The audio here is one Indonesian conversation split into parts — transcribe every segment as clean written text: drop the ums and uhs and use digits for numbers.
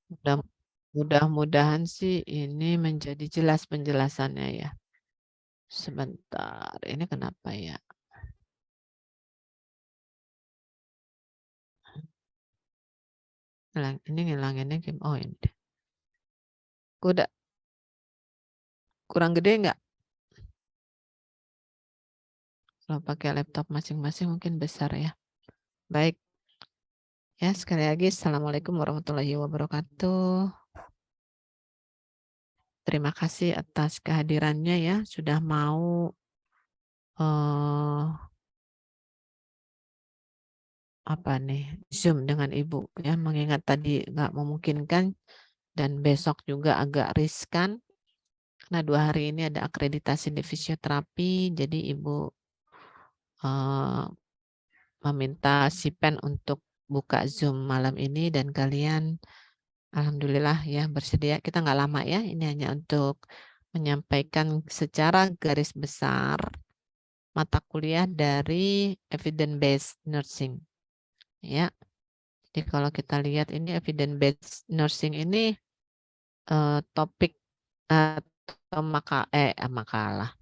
Mudah mudah-mudahan sih ini menjadi jelas penjelasannya ya. Sebentar, ini kenapa ya? Ini ngilanginnya oh ini deh. Udah kurang gede nggak? Kalau pakai laptop masing-masing mungkin besar ya. Baik. Ya, sekali lagi Assalamualaikum warahmatullahi wabarakatuh. Terima kasih atas kehadirannya ya, sudah mau apa nih Zoom dengan Ibu ya, mengingat tadi nggak memungkinkan dan besok juga agak riskan karena 2 hari ini ada akreditasi di fisioterapi, jadi Ibu meminta si Pen untuk buka Zoom malam ini dan kalian alhamdulillah ya bersedia. Kita nggak lama ya, ini hanya untuk menyampaikan secara garis besar mata kuliah dari evidence based nursing. Ya. Jadi kalau kita lihat ini evidence based nursing ini topik atau makalah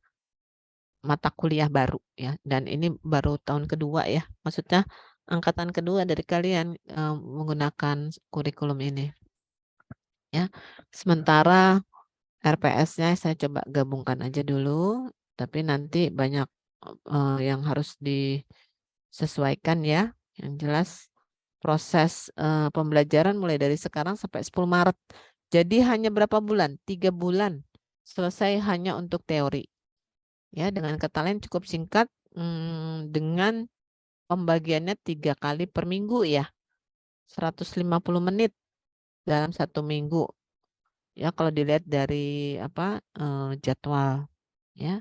mata kuliah baru ya, dan ini baru tahun kedua ya, maksudnya angkatan kedua dari kalian menggunakan kurikulum ini ya. Sementara RPS-nya saya coba gabungkan aja dulu, tapi nanti banyak yang harus disesuaikan ya. Yang jelas proses pembelajaran mulai dari sekarang sampai 10 Maret. Jadi hanya berapa bulan? 3 bulan selesai hanya untuk teori. Ya, dengan kata lain cukup singkat dengan pembagiannya 3 kali per minggu ya. 150 menit dalam 1 minggu. Ya, kalau dilihat dari jadwal ya.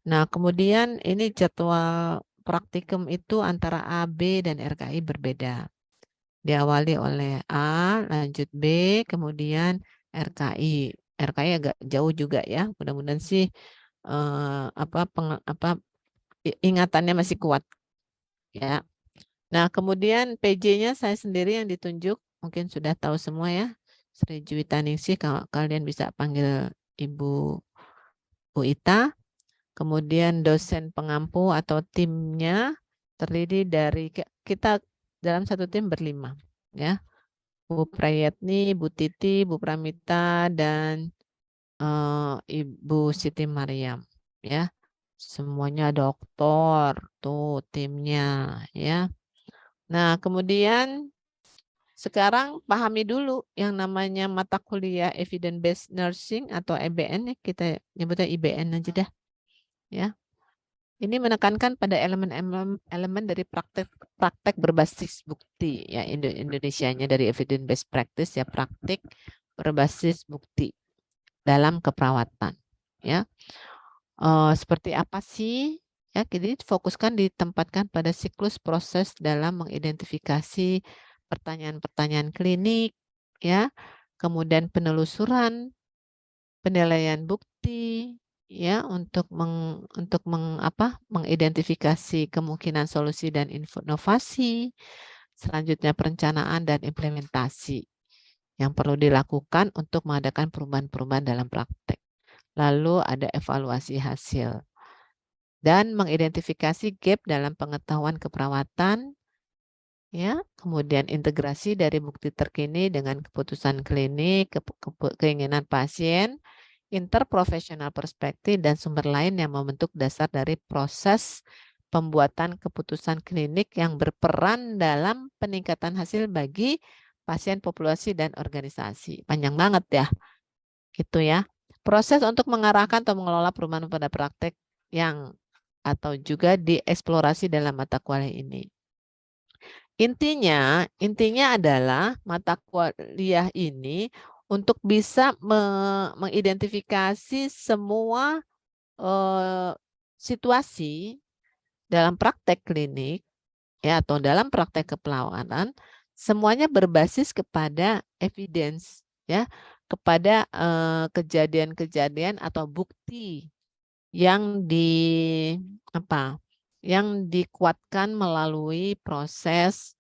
Nah, kemudian ini jadwal praktikum itu antara AB dan RKI berbeda. Diawali oleh A, lanjut B, kemudian RKI. RKI agak jauh juga ya. Mudah-mudahan sih ingatannya masih kuat ya. Nah, kemudian PJ-nya saya sendiri yang ditunjuk, mungkin sudah tahu semua ya. Sri Juwita Ningsih, kalau kalian bisa panggil Ibu Ita. Kemudian dosen pengampu atau timnya terdiri dari kita dalam satu tim berlima ya. Bu Prayetni, Bu Titi, Bu Pramita, dan Ibu Siti Mariam ya. Semuanya doktor tuh timnya ya. Nah, kemudian sekarang pahami dulu yang namanya mata kuliah Evidence Based Nursing atau EBN ya, kita nyebutnya IBN aja dah ya. Ini menekankan pada elemen dari praktek berbasis bukti ya, Indonesianya dari evidence based practice ya, praktik berbasis bukti dalam keperawatan ya. Seperti apa sih ya, jadi fokuskan ditempatkan pada siklus proses dalam mengidentifikasi pertanyaan-pertanyaan klinik ya, kemudian penelusuran, penilaian bukti ya, untuk mengidentifikasi kemungkinan solusi dan inovasi, selanjutnya perencanaan dan implementasi yang perlu dilakukan untuk mengadakan perubahan-perubahan dalam praktek. Lalu ada evaluasi hasil dan mengidentifikasi gap dalam pengetahuan keperawatan ya, kemudian integrasi dari bukti terkini dengan keputusan klinik, keinginan pasien, interprofesional perspektif, dan sumber lain yang membentuk dasar dari proses pembuatan keputusan klinik yang berperan dalam peningkatan hasil bagi pasien, populasi, dan organisasi. Panjang banget ya, gitu ya. Proses untuk mengarahkan atau mengelola perubahan pada praktek yang atau juga dieksplorasi dalam mata kuliah ini. Intinya adalah mata kuliah ini untuk bisa mengidentifikasi semua situasi dalam praktek klinik ya, atau dalam praktek keperawatan, semuanya berbasis kepada evidence ya, kepada kejadian-kejadian atau bukti yang yang dikuatkan melalui proses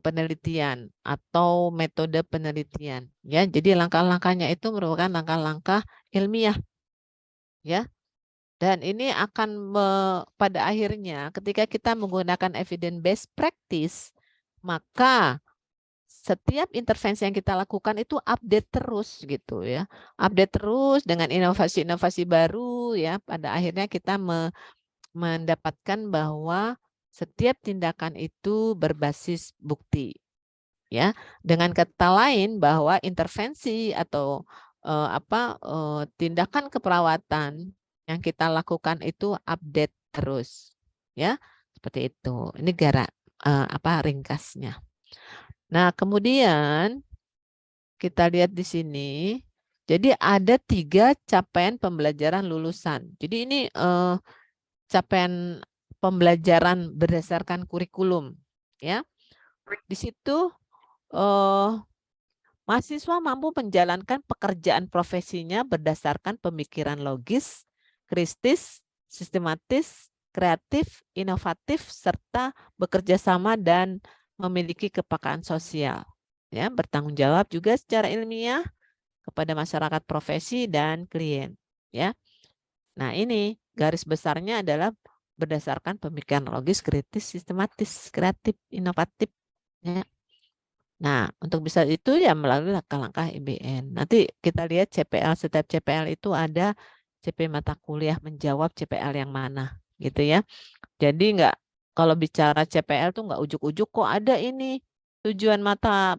penelitian atau metode penelitian. Ya, jadi langkah-langkahnya itu merupakan langkah-langkah ilmiah, ya. Dan ini akan pada akhirnya ketika kita menggunakan evidence based practice, maka setiap intervensi yang kita lakukan itu update terus gitu ya. Update terus dengan inovasi-inovasi baru ya. Pada akhirnya kita mendapatkan bahwa setiap tindakan itu berbasis bukti. Ya, dengan kata lain bahwa intervensi atau tindakan keperawatan yang kita lakukan itu update terus, ya seperti itu. Ini ringkasnya. Nah, kemudian kita lihat di sini. Jadi ada 3 capaian pembelajaran lulusan. Jadi ini capaian pembelajaran berdasarkan kurikulum, ya. Di situ mahasiswa mampu menjalankan pekerjaan profesinya berdasarkan pemikiran logis, kritis, sistematis, kreatif, inovatif, serta bekerja sama dan memiliki kepekaan sosial. Ya, bertanggung jawab juga secara ilmiah kepada masyarakat profesi dan klien. Ya, nah ini garis besarnya adalah berdasarkan pemikiran logis, kritis, sistematis, kreatif, inovatif. Ya. Nah, untuk bisa itu ya melalui langkah-langkah IBN. Nanti kita lihat CPL, setiap CPL itu ada CP mata kuliah menjawab CPL yang mana, gitu ya. Jadi kalau bicara CPL tuh nggak ujuk-ujuk kok ada ini tujuan mata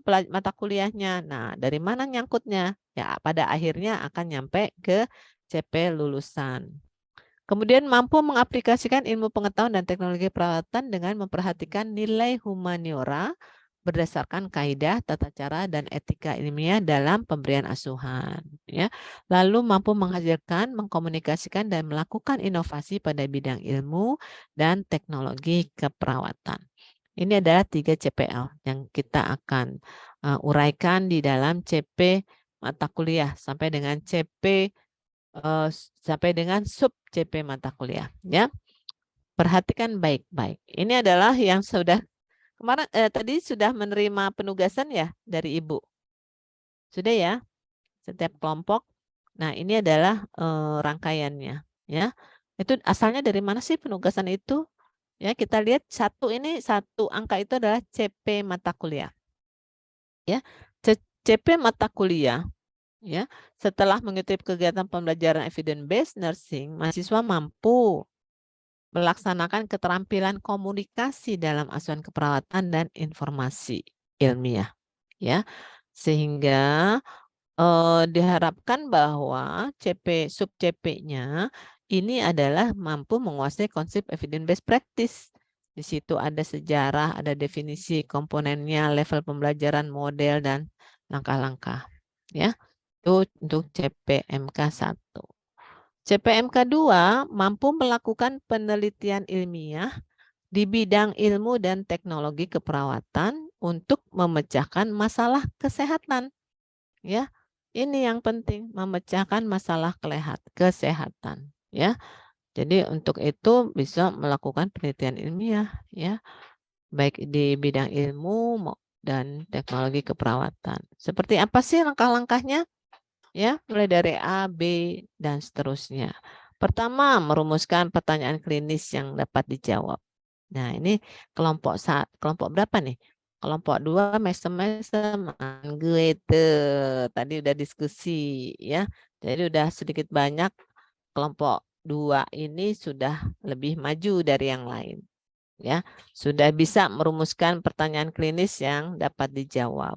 kuliahnya. Nah, dari mana nyangkutnya? Ya, pada akhirnya akan nyampe ke CP lulusan. Kemudian mampu mengaplikasikan ilmu pengetahuan dan teknologi perawatan dengan memperhatikan nilai humaniora berdasarkan kaidah, tata cara, dan etika ilmiah dalam pemberian asuhan. Ya. Lalu mampu menghasilkan, mengkomunikasikan, dan melakukan inovasi pada bidang ilmu dan teknologi keperawatan. Ini adalah 3 CPL yang kita akan uraikan di dalam CP mata kuliah sampai dengan sampai dengan sub CP mata kuliah. Ya, perhatikan baik-baik. Ini adalah yang sudah kemarin tadi sudah menerima penugasan ya dari Ibu. Sudah ya, setiap kelompok. Nah, ini adalah rangkaiannya ya. Itu asalnya dari mana sih penugasan itu? Ya, kita lihat satu angka itu adalah CP mata kuliah. Ya. CP mata kuliah ya. Setelah mengikuti kegiatan pembelajaran evidence based nursing, mahasiswa mampu melaksanakan keterampilan komunikasi dalam asuhan keperawatan dan informasi ilmiah, ya, sehingga diharapkan bahwa sub CP-nya ini adalah mampu menguasai konsep evidence based practice. Di situ ada sejarah, ada definisi komponennya, level pembelajaran, model dan langkah-langkah, ya. Itu untuk CPMK 1. CPMK 2 mampu melakukan penelitian ilmiah di bidang ilmu dan teknologi keperawatan untuk memecahkan masalah kesehatan. Ya, ini yang penting, memecahkan masalah kesehatan. Ya, jadi untuk itu bisa melakukan penelitian ilmiah, ya, baik di bidang ilmu dan teknologi keperawatan. Seperti apa sih langkah-langkahnya? Ya, mulai dari A, B, dan seterusnya. Pertama, merumuskan pertanyaan klinis yang dapat dijawab. Nah, ini kelompok berapa nih? Kelompok 2 mesem-mesem gue itu tadi udah diskusi ya. Jadi udah sedikit banyak kelompok 2 ini sudah lebih maju dari yang lain. Ya, sudah bisa merumuskan pertanyaan klinis yang dapat dijawab.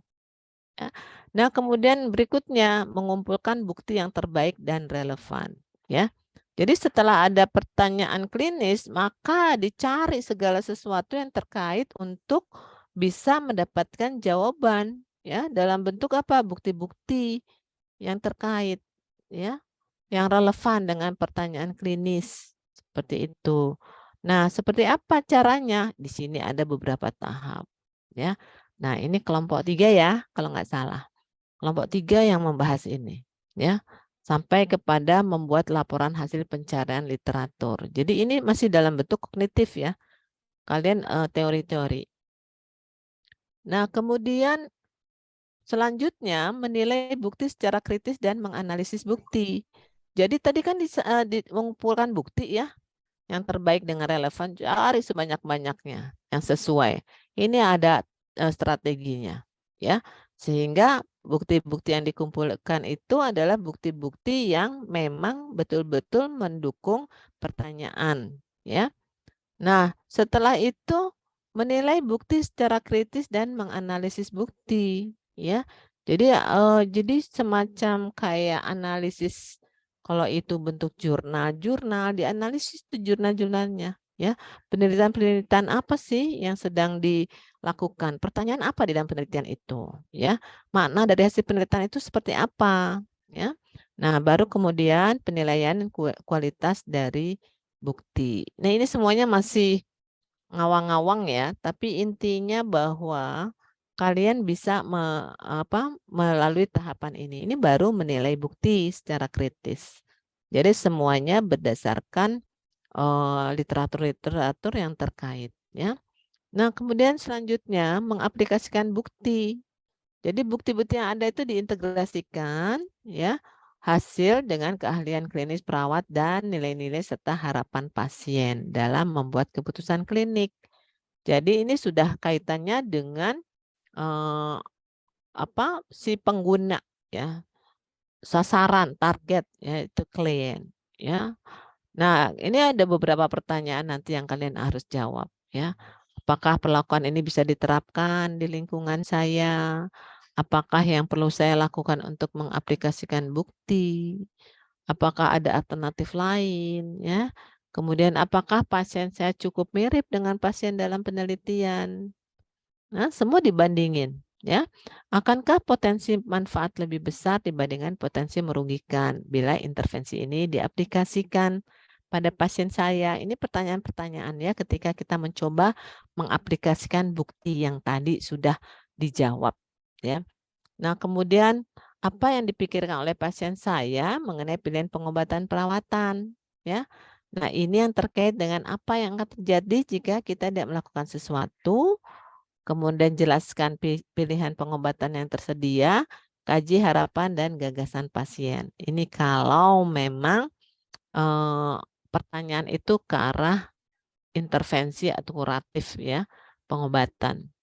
Ya. Nah, kemudian berikutnya mengumpulkan bukti yang terbaik dan relevan. Ya, jadi setelah ada pertanyaan klinis, maka dicari segala sesuatu yang terkait untuk bisa mendapatkan jawaban. Ya, dalam bentuk apa? Bukti-bukti yang terkait, ya, yang relevan dengan pertanyaan klinis seperti itu. Nah, seperti apa caranya? Di sini ada beberapa tahap. Ya. Nah, ini kelompok 3 ya, kalau nggak salah. Kelompok 3 yang membahas ini, ya, sampai kepada membuat laporan hasil pencarian literatur. Jadi ini masih dalam bentuk kognitif ya. Kalian teori-teori. Nah, kemudian selanjutnya menilai bukti secara kritis dan menganalisis bukti. Jadi tadi kan mengumpulkan bukti ya, yang terbaik dengan relevan, cari sebanyak-banyaknya yang sesuai. Ini ada strateginya, ya. Sehingga bukti-bukti yang dikumpulkan itu adalah bukti-bukti yang memang betul-betul mendukung pertanyaan, ya. Nah, setelah itu menilai bukti secara kritis dan menganalisis bukti, ya. Jadi semacam kayak analisis kalau itu bentuk jurnal dianalisis tuh jurnal-jurnalnya, ya. Penelitian-penelitian apa sih yang sedang dilakukan? Pertanyaan apa di dalam penelitian itu, ya? Makna dari hasil penelitian itu seperti apa, ya? Nah, baru kemudian penilaian kualitas dari bukti. Nah, ini semuanya masih ngawang-ngawang ya, tapi intinya bahwa kalian bisa melalui tahapan ini. Ini baru menilai bukti secara kritis. Jadi semuanya berdasarkan literatur-literatur yang terkait ya. Nah, kemudian selanjutnya mengaplikasikan bukti. Jadi bukti-bukti yang ada itu diintegrasikan ya hasil dengan keahlian klinis perawat dan nilai-nilai serta harapan pasien dalam membuat keputusan klinik. Jadi ini sudah kaitannya dengan eh, si pengguna ya, sasaran, target yaitu klien ya. Nah, ini ada beberapa pertanyaan nanti yang kalian harus jawab ya. Apakah perlakuan ini bisa diterapkan di lingkungan saya? Apakah yang perlu saya lakukan untuk mengaplikasikan bukti? Apakah ada alternatif lain ya? Kemudian apakah pasien saya cukup mirip dengan pasien dalam penelitian? Nah, semua dibandingin ya. Akankah potensi manfaat lebih besar dibandingkan potensi merugikan bila intervensi ini diaplikasikan pada pasien saya? Ini pertanyaan-pertanyaan ya ketika kita mencoba mengaplikasikan bukti yang tadi sudah dijawab ya. Nah, kemudian apa yang dipikirkan oleh pasien saya mengenai pilihan pengobatan perawatan ya. Nah, ini yang terkait dengan apa yang akan terjadi jika kita tidak melakukan sesuatu. Kemudian jelaskan pilihan pengobatan yang tersedia, kaji harapan dan gagasan pasien. Ini kalau memang pertanyaan itu ke arah intervensi atau kuratif ya, pengobatan.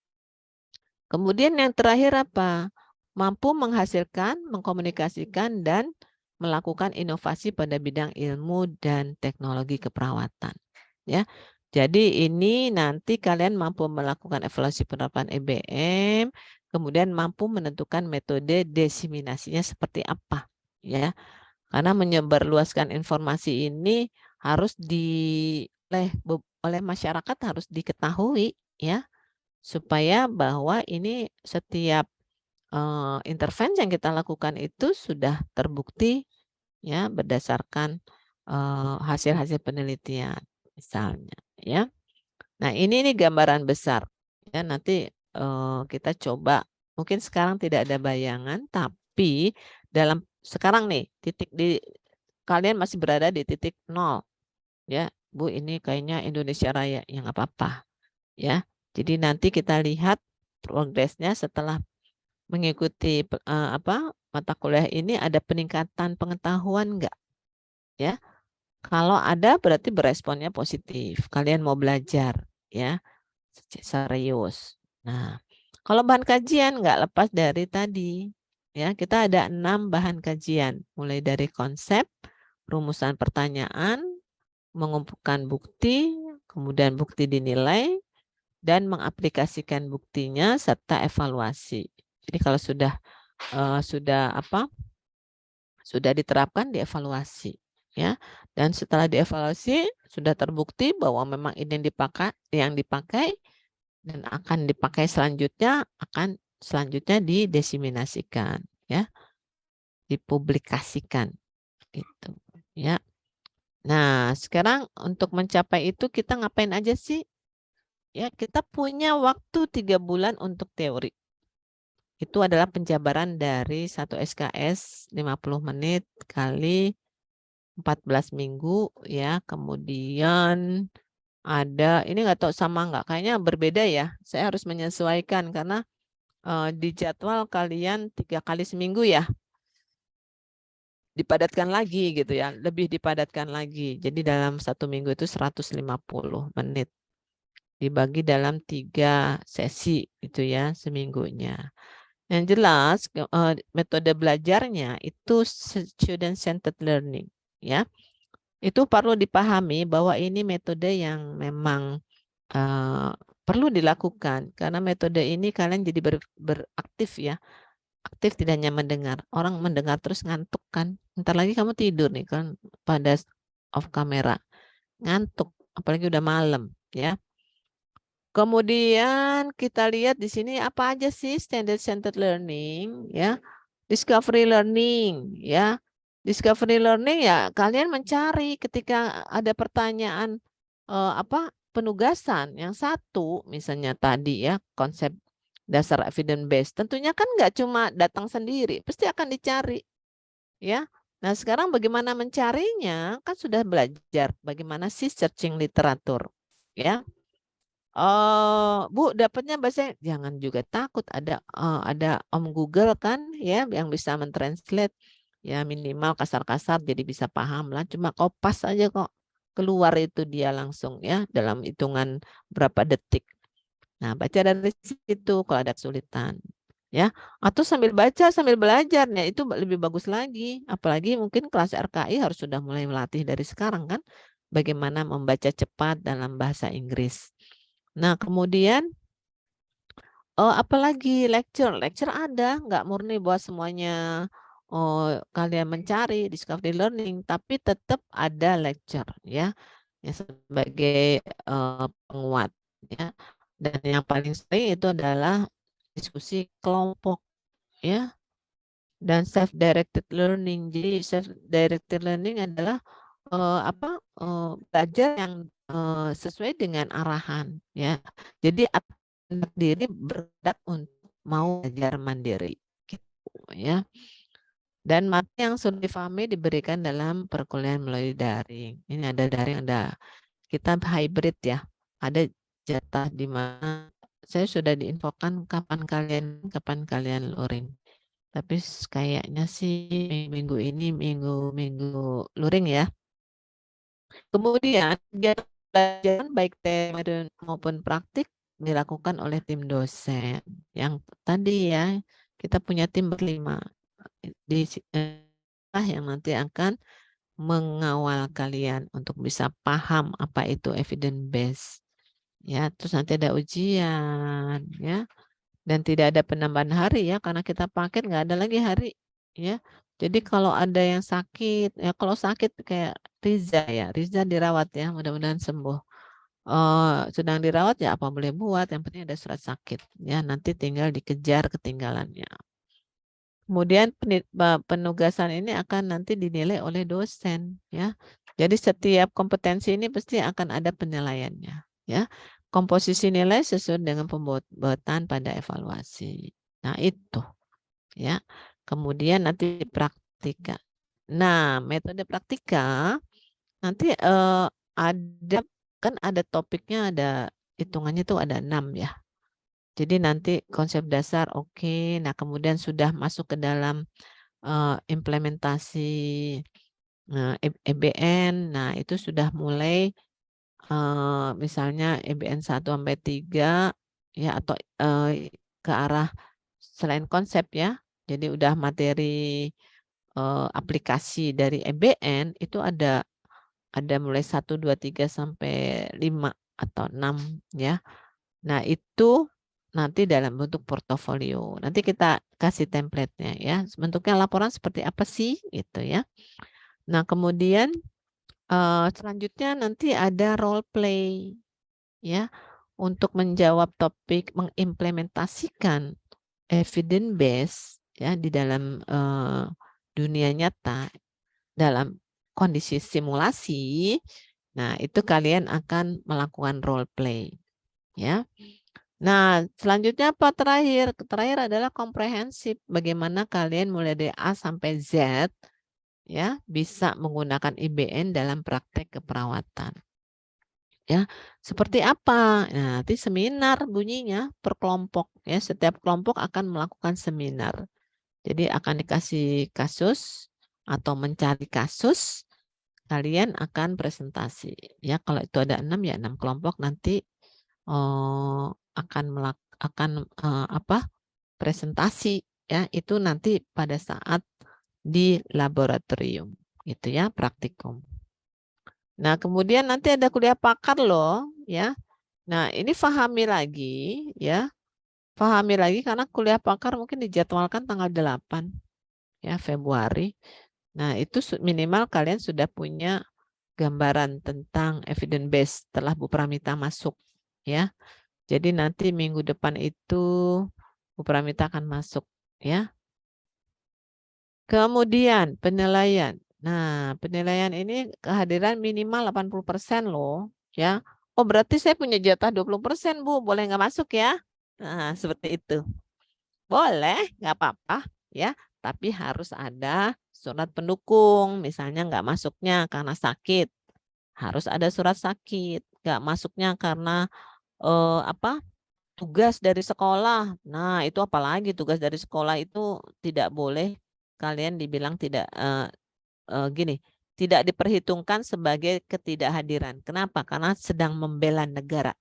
Kemudian yang terakhir apa? Mampu menghasilkan, mengkomunikasikan dan melakukan inovasi pada bidang ilmu dan teknologi keperawatan. Ya. Jadi ini nanti kalian mampu melakukan evaluasi penerapan EBM, kemudian mampu menentukan metode desiminasinya seperti apa, ya. Karena menyebarluaskan informasi ini harus oleh masyarakat harus diketahui, ya, supaya bahwa ini setiap intervensi yang kita lakukan itu sudah terbukti, ya, berdasarkan hasil-hasil penelitian, misalnya, ya. Nah, ini gambaran besar. Ya, nanti kita coba. Mungkin sekarang tidak ada bayangan, tapi dalam sekarang nih kalian masih berada di titik 0. Ya, Bu, ini kayaknya Indonesia Raya yang apa-apa. Ya, jadi nanti kita lihat progresnya setelah mengikuti mata kuliah ini ada peningkatan pengetahuan enggak? Ya, kalau ada berarti beresponnya positif. Kalian mau belajar, ya. Serius. Nah, kalau bahan kajian nggak lepas dari tadi. Ya, kita ada 6 bahan kajian. Mulai dari konsep, rumusan pertanyaan, mengumpulkan bukti, kemudian bukti dinilai, dan mengaplikasikan buktinya serta evaluasi. Jadi kalau sudah diterapkan dievaluasi ya. Dan setelah dievaluasi sudah terbukti bahwa memang ini yang dipakai dan akan dipakai selanjutnya didesiminasikan ya, dipublikasikan gitu ya. Nah, sekarang untuk mencapai itu kita ngapain aja sih? Ya, kita punya waktu 3 bulan untuk teori. Itu adalah penjabaran dari 1 SKS 50 menit kali 14 minggu ya, kemudian Ada, ini nggak tahu sama nggak, kayaknya berbeda ya. Saya harus menyesuaikan karena di jadwal kalian 3 kali seminggu ya. Dipadatkan lagi gitu ya, lebih dipadatkan lagi. Jadi dalam 1 minggu itu 150 menit. Dibagi dalam 3 sesi itu ya seminggunya. Yang jelas metode belajarnya itu student centered learning ya. Itu perlu dipahami bahwa ini metode yang memang perlu dilakukan karena metode ini kalian jadi beraktif ya. Aktif tidak hanya mendengar. Orang mendengar terus ngantuk kan. Ntar lagi kamu tidur nih kan pada off kamera. Ngantuk, apalagi udah malam ya. Kemudian kita lihat di sini apa aja sih standard centered learning ya. Discovery learning ya. Discovery learning ya kalian mencari ketika ada pertanyaan penugasan yang satu misalnya tadi ya konsep dasar evidence based tentunya kan nggak cuma datang sendiri pasti akan dicari ya. Nah sekarang bagaimana mencarinya kan sudah belajar bagaimana sih searching literatur ya. Bu, dapatnya bahasa jangan juga takut ada Om Google kan ya yang bisa mentranslate ya minimal kasar-kasar jadi bisa paham lah cuma kopas aja kok keluar itu dia langsung ya dalam hitungan berapa detik. Nah, baca dari situ kalau ada kesulitan ya atau sambil baca sambil belajarnya itu lebih bagus lagi apalagi mungkin kelas RKI harus sudah mulai melatih dari sekarang kan bagaimana membaca cepat dalam bahasa Inggris. Nah, kemudian apalagi lecture ada, nggak murni buat semuanya kalian mencari discovery learning, tapi tetap ada lecture ya, yang sebagai penguat ya. Dan yang paling sering itu adalah diskusi kelompok ya dan self directed learning. Jadi self directed learning adalah belajar yang sesuai dengan arahan ya. Jadi anak diri berkehendak untuk mau belajar mandiri gitu ya. Dan materi yang sudah difahami diberikan dalam perkuliahan melalui daring. Ini ada daring, ada kita hybrid ya. Ada jatah di mana saya sudah diinfokan kapan kalian luring. Tapi kayaknya sih minggu ini minggu luring ya. Kemudian kegiatan pelajaran baik teori maupun praktik dilakukan oleh tim dosen. Yang tadi ya kita punya tim berlima di yang nanti akan mengawal kalian untuk bisa paham apa itu evidence base. Ya, terus nanti ada ujian ya. Dan tidak ada penambahan hari ya karena kita paket nggak ada lagi hari ya. Jadi kalau ada yang sakit ya kalau sakit kayak Riza ya, Riza dirawat ya mudah-mudahan sembuh. Sedang dirawat ya apa boleh buat yang penting ada surat sakit ya nanti tinggal dikejar ketinggalannya. Kemudian penugasan ini akan nanti dinilai oleh dosen ya. Jadi setiap kompetensi ini pasti akan ada penilaiannya ya. Komposisi nilai sesuai dengan pembuatan pada evaluasi. Nah, itu ya. Kemudian nanti praktika. Nah, metode praktika nanti ada kan ada topiknya ada hitungannya tuh ada 6 ya. Jadi nanti konsep dasar oke. Nah, kemudian sudah masuk ke dalam implementasi EBN. Nah, itu sudah mulai misalnya EBN 1 sampai 3 ya atau ke arah selain konsep ya. Jadi udah materi aplikasi dari EBN itu ada mulai 1 2 3 sampai 5 atau 6 ya. Nah, itu nanti dalam bentuk portofolio. Nanti kita kasih template-nya ya. Bentuknya laporan seperti apa sih gitu ya. Nah, kemudian selanjutnya nanti ada role play ya untuk menjawab topik mengimplementasikan evidence base ya di dalam dunia nyata dalam kondisi simulasi. Nah, itu kalian akan melakukan role play ya. Nah, selanjutnya apa terakhir? Terakhir adalah komprehensif. Bagaimana kalian mulai dari A sampai Z ya bisa menggunakan IBN dalam praktek keperawatan. Ya, seperti apa? Nah, nanti seminar bunyinya per kelompok ya. Setiap kelompok akan melakukan seminar. Jadi akan dikasih kasus atau mencari kasus, kalian akan presentasi. Ya, kalau itu ada 6 ya 6 kelompok nanti akan presentasi ya. Itu nanti pada saat di laboratorium gitu ya, praktikum. Nah, kemudian nanti ada kuliah pakar loh ya. Nah, ini pahami lagi ya. Pahami lagi karena kuliah pakar mungkin dijadwalkan tanggal 8 ya Februari. Nah, itu minimal kalian sudah punya gambaran tentang evidence base setelah Bu Pramita masuk ya. Jadi nanti minggu depan itu Bu Pramita akan masuk ya. Kemudian penilaian. Nah, penilaian ini kehadiran minimal 80% loh ya. Oh, berarti saya punya jatah 20%, Bu. Boleh nggak masuk ya? Nah, seperti itu. Boleh, nggak apa-apa ya. Tapi harus ada surat pendukung. Misalnya nggak masuknya karena sakit. Harus ada surat sakit. Nggak masuknya karena tugas dari sekolah. Nah, itu apalagi tugas dari sekolah itu tidak boleh kalian dibilang tidak gini, tidak diperhitungkan sebagai ketidakhadiran. Kenapa? Karena sedang membela negara,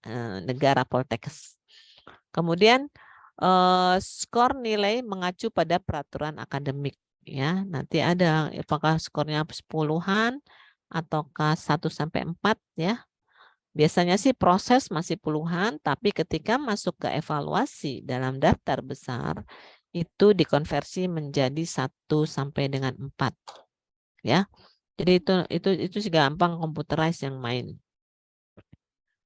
negara Poltekkes. Kemudian skor nilai mengacu pada peraturan akademik ya. Nanti ada apakah skornya 10-an ataukah 1 sampai 4 ya. Biasanya sih proses masih puluhan, tapi ketika masuk ke evaluasi dalam daftar besar itu dikonversi menjadi 1 sampai dengan 4 ya. Jadi itu sih gampang computerize yang main.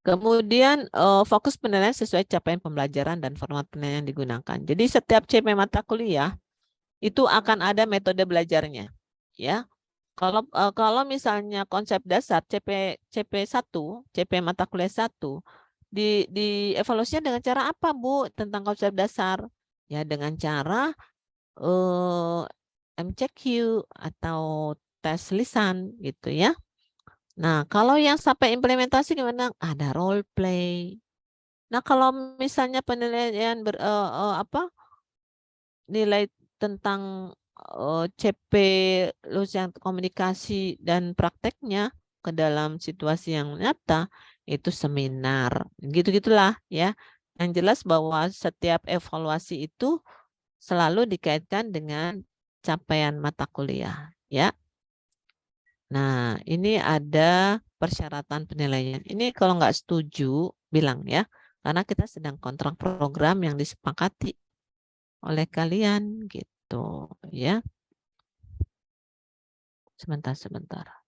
Kemudian fokus penilaian sesuai capaian pembelajaran dan format penilaian yang digunakan. Jadi setiap CP mata kuliah itu akan ada metode belajarnya, ya. Kalau misalnya konsep dasar CP1, CP mata kuliah 1 di evaluasinya dengan cara apa, Bu? Tentang konsep dasar. Ya dengan cara MCQ atau tes lisan gitu ya. Nah, kalau yang sampai implementasi gimana? Ada role play. Nah, kalau misalnya penilaian nilai tentang CP lulusan komunikasi dan prakteknya ke dalam situasi yang nyata itu seminar. Gitu-gitulah ya. Yang jelas bahwa setiap evaluasi itu selalu dikaitkan dengan capaian mata kuliah ya. Nah, ini ada persyaratan penilaian. Ini kalau nggak setuju, bilang ya. Karena kita sedang kontrak program yang disepakati oleh kalian gitu ya. Sebentar.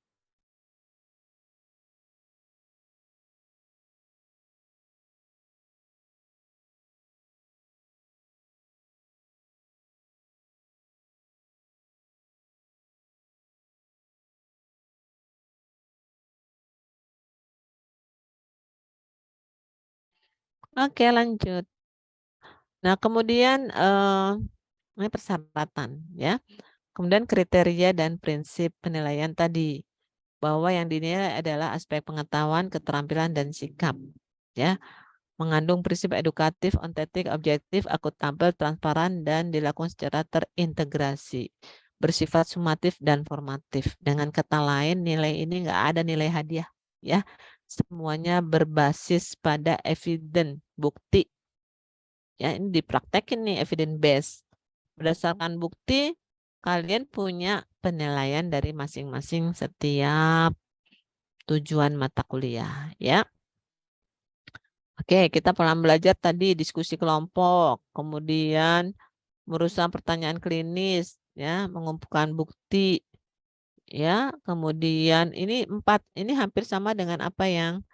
Oke, lanjut. Nah, kemudian ini persyaratan ya. Kemudian kriteria dan prinsip penilaian tadi bahwa yang dinilai adalah aspek pengetahuan, keterampilan dan sikap ya. Mengandung prinsip edukatif, ontetik, objektif, akuntabel, transparan dan dilakukan secara terintegrasi. Bersifat sumatif dan formatif. Dengan kata lain, nilai ini nggak ada nilai hadiah ya. Semuanya berbasis pada evidence, bukti. Ya, ini dipraktekin nih evidence base. Berdasarkan bukti, kalian punya penilaian dari masing-masing setiap tujuan mata kuliah, ya. Oke, kita pernah belajar tadi diskusi kelompok, kemudian merusak pertanyaan klinis, ya, mengumpulkan bukti, ya, kemudian ini hampir sama dengan apa yang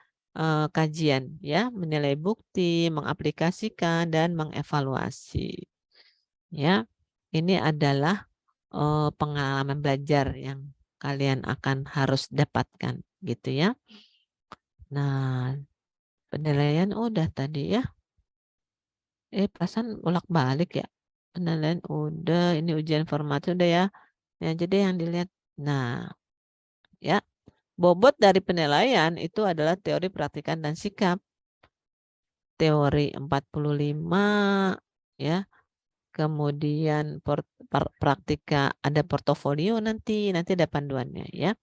kajian, ya, menilai bukti, mengaplikasikan dan mengevaluasi. Ya, ini adalah pengalaman belajar yang kalian akan harus dapatkan gitu ya. Nah, penilaian udah tadi ya. Perasaan bolak-balik ya. Penilaian udah, ini ujian formatif udah ya. Ya, jadi yang dilihat. Nah, ya. Bobot dari penilaian itu adalah teori, praktikan, dan sikap. Teori 45 ya. Kemudian praktika ada portofolio nanti ada panduannya ya.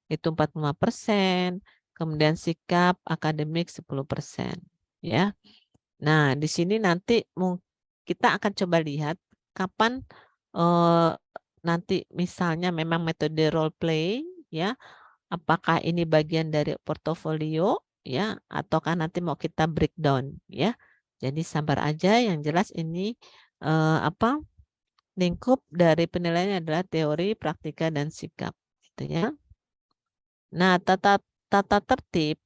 Itu 45%, kemudian sikap akademik 10% ya. Nah, di sini nanti kita akan coba lihat kapan nanti misalnya memang metode role play ya, apakah ini bagian dari portofolio ya, ataukah nanti mau kita breakdown ya. Jadi sabar aja, yang jelas ini lingkup dari penilaian adalah teori, praktika, dan sikap gitu ya. Nah, tata tertib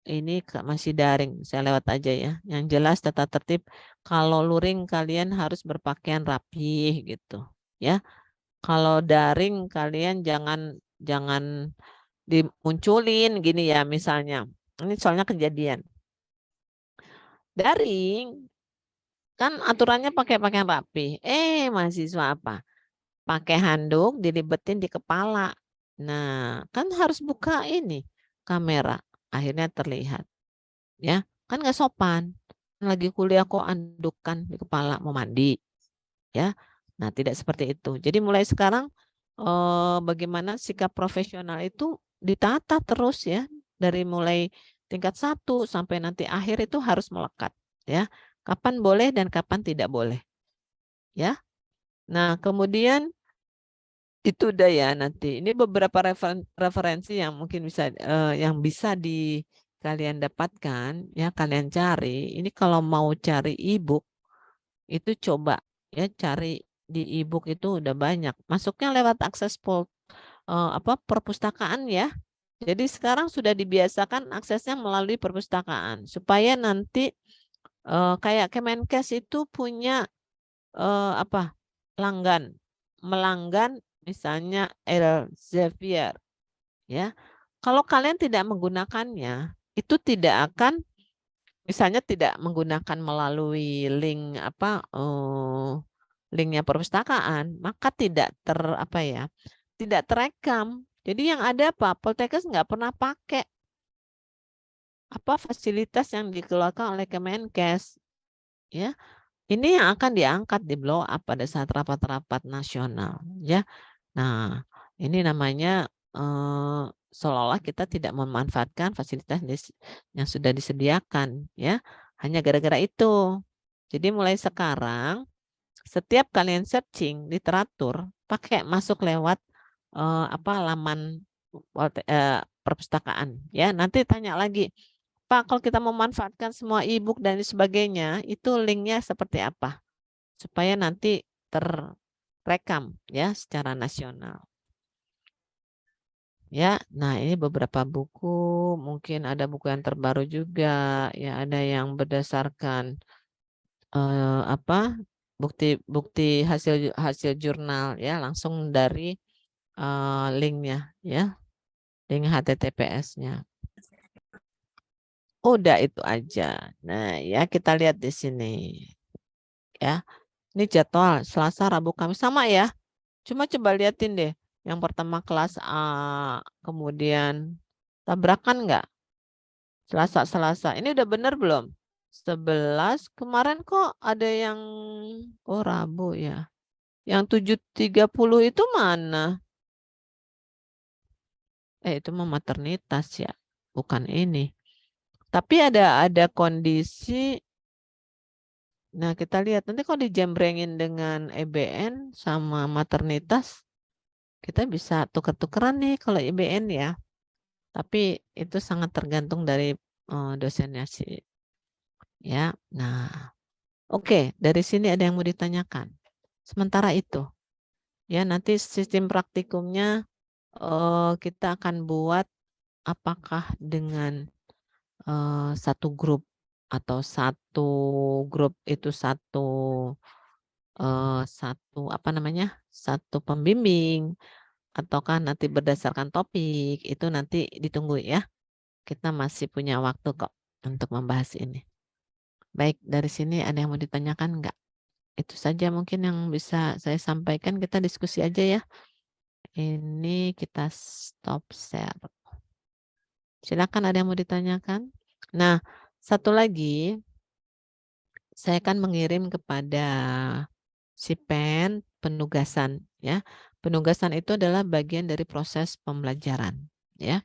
ini masih daring, saya lewat aja ya. Yang jelas tata tertib, kalau luring kalian harus berpakaian rapih gitu ya. Kalau daring kalian jangan dimunculin gini ya misalnya. Ini soalnya kejadian. Daring kan aturannya pakai pakaian rapi. Mahasiswa apa? Pakai handuk dilibetin di kepala. Nah, kan harus buka ini kamera. Akhirnya terlihat. Ya, kan nggak sopan. Lagi kuliah kok andukan di kepala mau mandi. Ya. Nah, tidak seperti itu. Jadi mulai sekarang bagaimana sikap profesional itu ditata terus ya, dari mulai tingkat 1 sampai nanti akhir itu harus melekat ya. Kapan boleh dan kapan tidak boleh. Ya. Nah, kemudian itu udah ya nanti. Ini beberapa referensi yang mungkin bisa yang bisa kalian dapatkan ya, kalian cari. Ini kalau mau cari e-book itu coba ya cari di e-book itu udah banyak. Masuknya lewat akses perpustakaan ya. Jadi sekarang sudah dibiasakan aksesnya melalui perpustakaan supaya nanti kayak Kemenkes itu punya melanggan misalnya Elsevier ya. Kalau kalian tidak menggunakannya, itu tidak akan misalnya tidak menggunakan melalui linknya perpustakaan, maka tidak terekam. Jadi yang ada apa? Poltekkes nggak pernah pakai fasilitas yang dikeluarkan oleh Kemenkes ya. Ini yang akan diangkat di blow up pada saat rapat-rapat nasional ya. Nah, ini namanya seolah-olah kita tidak memanfaatkan fasilitas yang sudah disediakan ya. Hanya gara-gara itu. Jadi mulai sekarang setiap kalian searching literatur masuk lewat laman perpustakaan ya. Nanti tanya lagi, Pak, kalau kita memanfaatkan semua e-book dan sebagainya, itu linknya seperti apa? Supaya nanti terrekam ya secara nasional. Ya, nah ini beberapa buku, mungkin ada buku yang terbaru juga, ya ada yang berdasarkan bukti hasil jurnal ya langsung dari linknya ya, link HTTPS-nya. Udah itu aja. Nah ya kita lihat di sini ya. Ini jadwal Selasa, Rabu, Kamis sama ya. Cuma coba liatin deh. Yang pertama kelas A, kemudian tabrakan nggak? Selasa. Ini udah bener belum? 11 kemarin kok ada yang Rabu ya. Yang 7.30 itu mana? Itu mah maternitas ya. Bukan ini. Tapi ada kondisi. Nah, kita lihat nanti kalau dijembrengin dengan EBN sama maternitas, kita bisa tuker-tukeran nih kalau IBN ya. Tapi itu sangat tergantung dari dosennya sih. Ya, nah, oke. Dari sini ada yang mau ditanyakan. Sementara itu, ya nanti sistem praktikumnya kita akan buat apakah dengan satu grup atau satu grup itu satu pembimbing ataukah nanti berdasarkan topik itu nanti ditunggu ya. Kita masih punya waktu kok untuk membahas ini. Baik, dari sini ada yang mau ditanyakan enggak? Itu saja mungkin yang bisa saya sampaikan. Kita diskusi aja ya. Ini kita stop share. Silakan, ada yang mau ditanyakan? Nah, satu lagi, saya akan mengirim kepada si pen penugasan, ya. Penugasan itu adalah bagian dari proses pembelajaran, ya.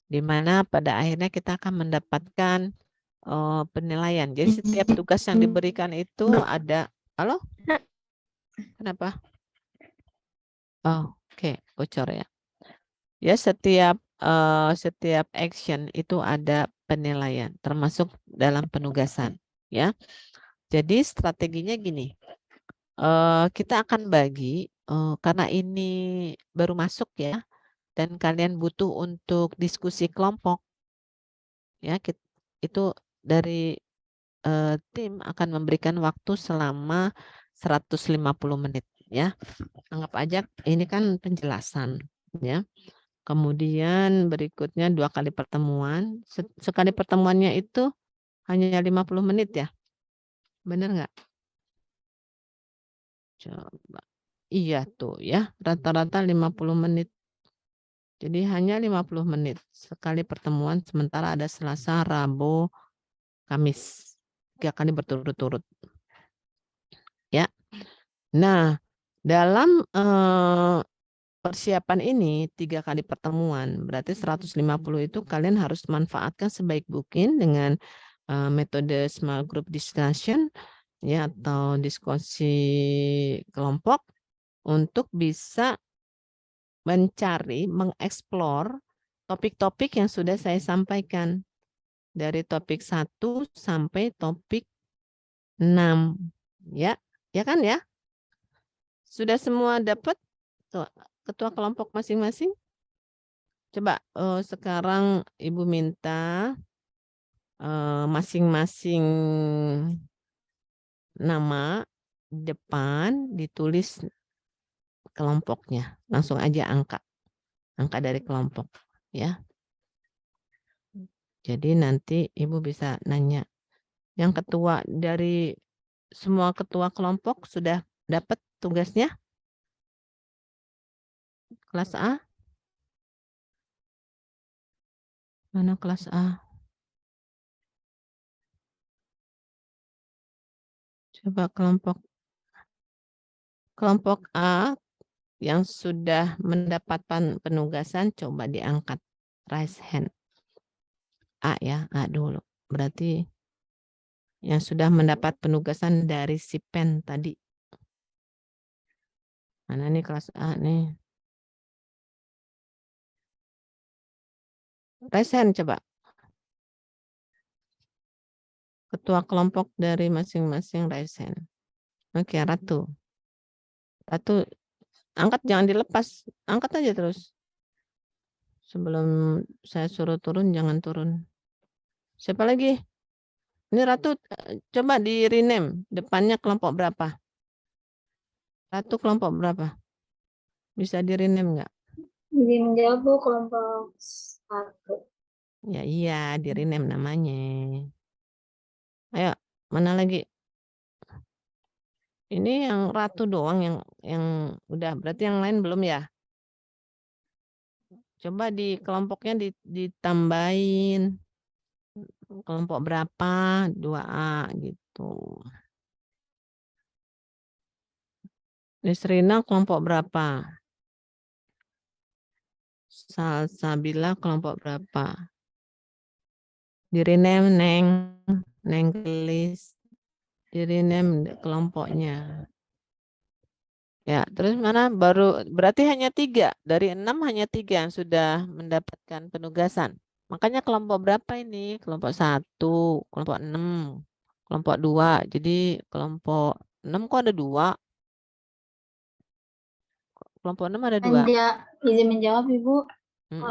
Di mana pada akhirnya kita akan mendapatkan penilaian. Jadi setiap tugas yang diberikan itu ada. Halo? Kenapa? Oh, oke, bocor ya. Ya, setiap action itu ada penilaian, termasuk dalam penugasan, ya. Jadi strateginya gini, kita akan bagi karena ini baru masuk ya, dan kalian butuh untuk diskusi kelompok, ya. Itu dari tim akan memberikan waktu selama 150 menit, ya. Anggap aja ini kan penjelasan, ya. Kemudian berikutnya 2 kali pertemuan. Sekali pertemuannya itu hanya 50 menit ya? Bener nggak? Coba. Iya tuh ya, rata-rata 50 menit. Jadi hanya 50 menit sekali pertemuan, sementara ada Selasa, Rabu, Kamis. 3 kali berturut-turut. Ya. Nah, dalam persiapan ini 3 kali pertemuan, berarti 150 itu kalian harus manfaatkan sebaik mungkin dengan metode small group discussion, ya, atau diskusi kelompok untuk bisa mencari, mengeksplor topik-topik yang sudah saya sampaikan dari topik 1 sampai topik 6, ya. Ya kan ya? Sudah semua dapat ketua kelompok masing-masing? Coba sekarang Ibu minta masing-masing nama depan ditulis kelompoknya. Langsung aja angka dari kelompok, ya. Jadi nanti Ibu bisa nanya. Yang ketua dari semua ketua kelompok sudah dapat tugasnya? Kelas A? Mana kelas A? Coba kelompok A yang sudah mendapatkan penugasan coba diangkat, raise hand. A ya, A dulu. Berarti yang sudah mendapat penugasan dari si pen tadi. Mana nih kelas A nih? Raise hand coba. Ketua kelompok dari masing-masing raise hand. Oke, Ratu. Ratu, angkat, jangan dilepas. Angkat aja terus. Sebelum saya suruh turun, jangan turun. Siapa lagi? Ini Ratu, coba di rename. Depannya kelompok berapa? Ratu kelompok berapa? Bisa di rename nggak? Jadi menjawab Bu, kelompok 1. Ya iya, di rename namanya. Ayo, mana lagi? Ini yang Ratu doang yang udah, berarti yang lain belum ya? Coba di kelompoknya ditambahin kelompok berapa? 2A gitu. Nisrina kelompok berapa? Salsabila kelompok berapa? Di rename Neng Gelis. Di rename kelompoknya. Ya, terus mana baru berarti hanya 3 dari 6 hanya 3 yang sudah mendapatkan penugasan. Makanya kelompok berapa ini? Kelompok 1, kelompok 6, kelompok 2. Jadi kelompok 6 kok ada 2? Kelompok 6 ada 2. Izin menjawab Ibu.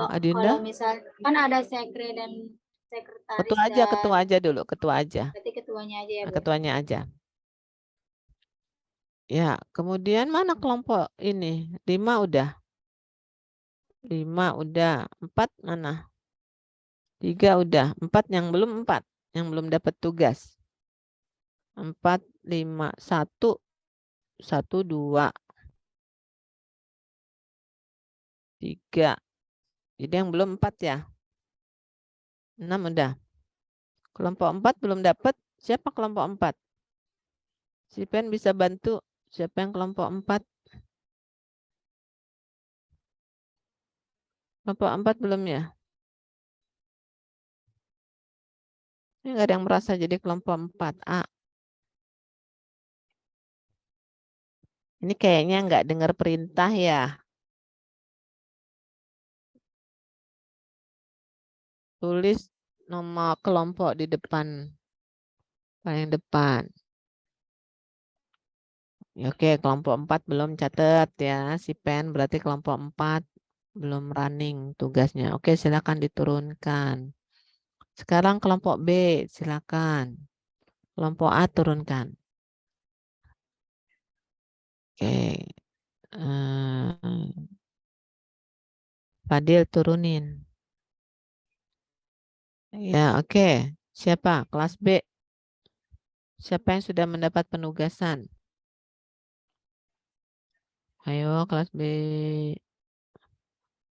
Adinda? Kalau misal kan ada sekre dan sekretaris Ketua aja dulu, ketua aja. Berarti ketuanya aja ya, Bu. Ketuanya aja. Ya, kemudian mana kelompok ini? 5 udah. 5 udah. 4 mana? 3 udah. 4 yang belum 4. Yang belum dapat tugas. 4, 5, 1, 1, 2, 3. Jadi yang belum 4 ya. 6 udah. Kelompok 4 belum dapat. Siapa kelompok 4? Si Pen bisa bantu. Siapa yang kelompok 4? Kelompok 4 belum ya? Ini nggak ada yang merasa jadi kelompok 4A. Ini kayaknya nggak dengar perintah ya. Tulis nomor kelompok di depan. Paling depan. Oke, kelompok 4 belum catat ya. Si Pen berarti kelompok 4 belum running tugasnya. Oke, silakan diturunkan. Sekarang kelompok B, silakan. Kelompok A turunkan. Oke. Fadil turunin. Ya, oke. Siapa? Kelas B. Siapa yang sudah mendapat penugasan? Ayo, kelas B.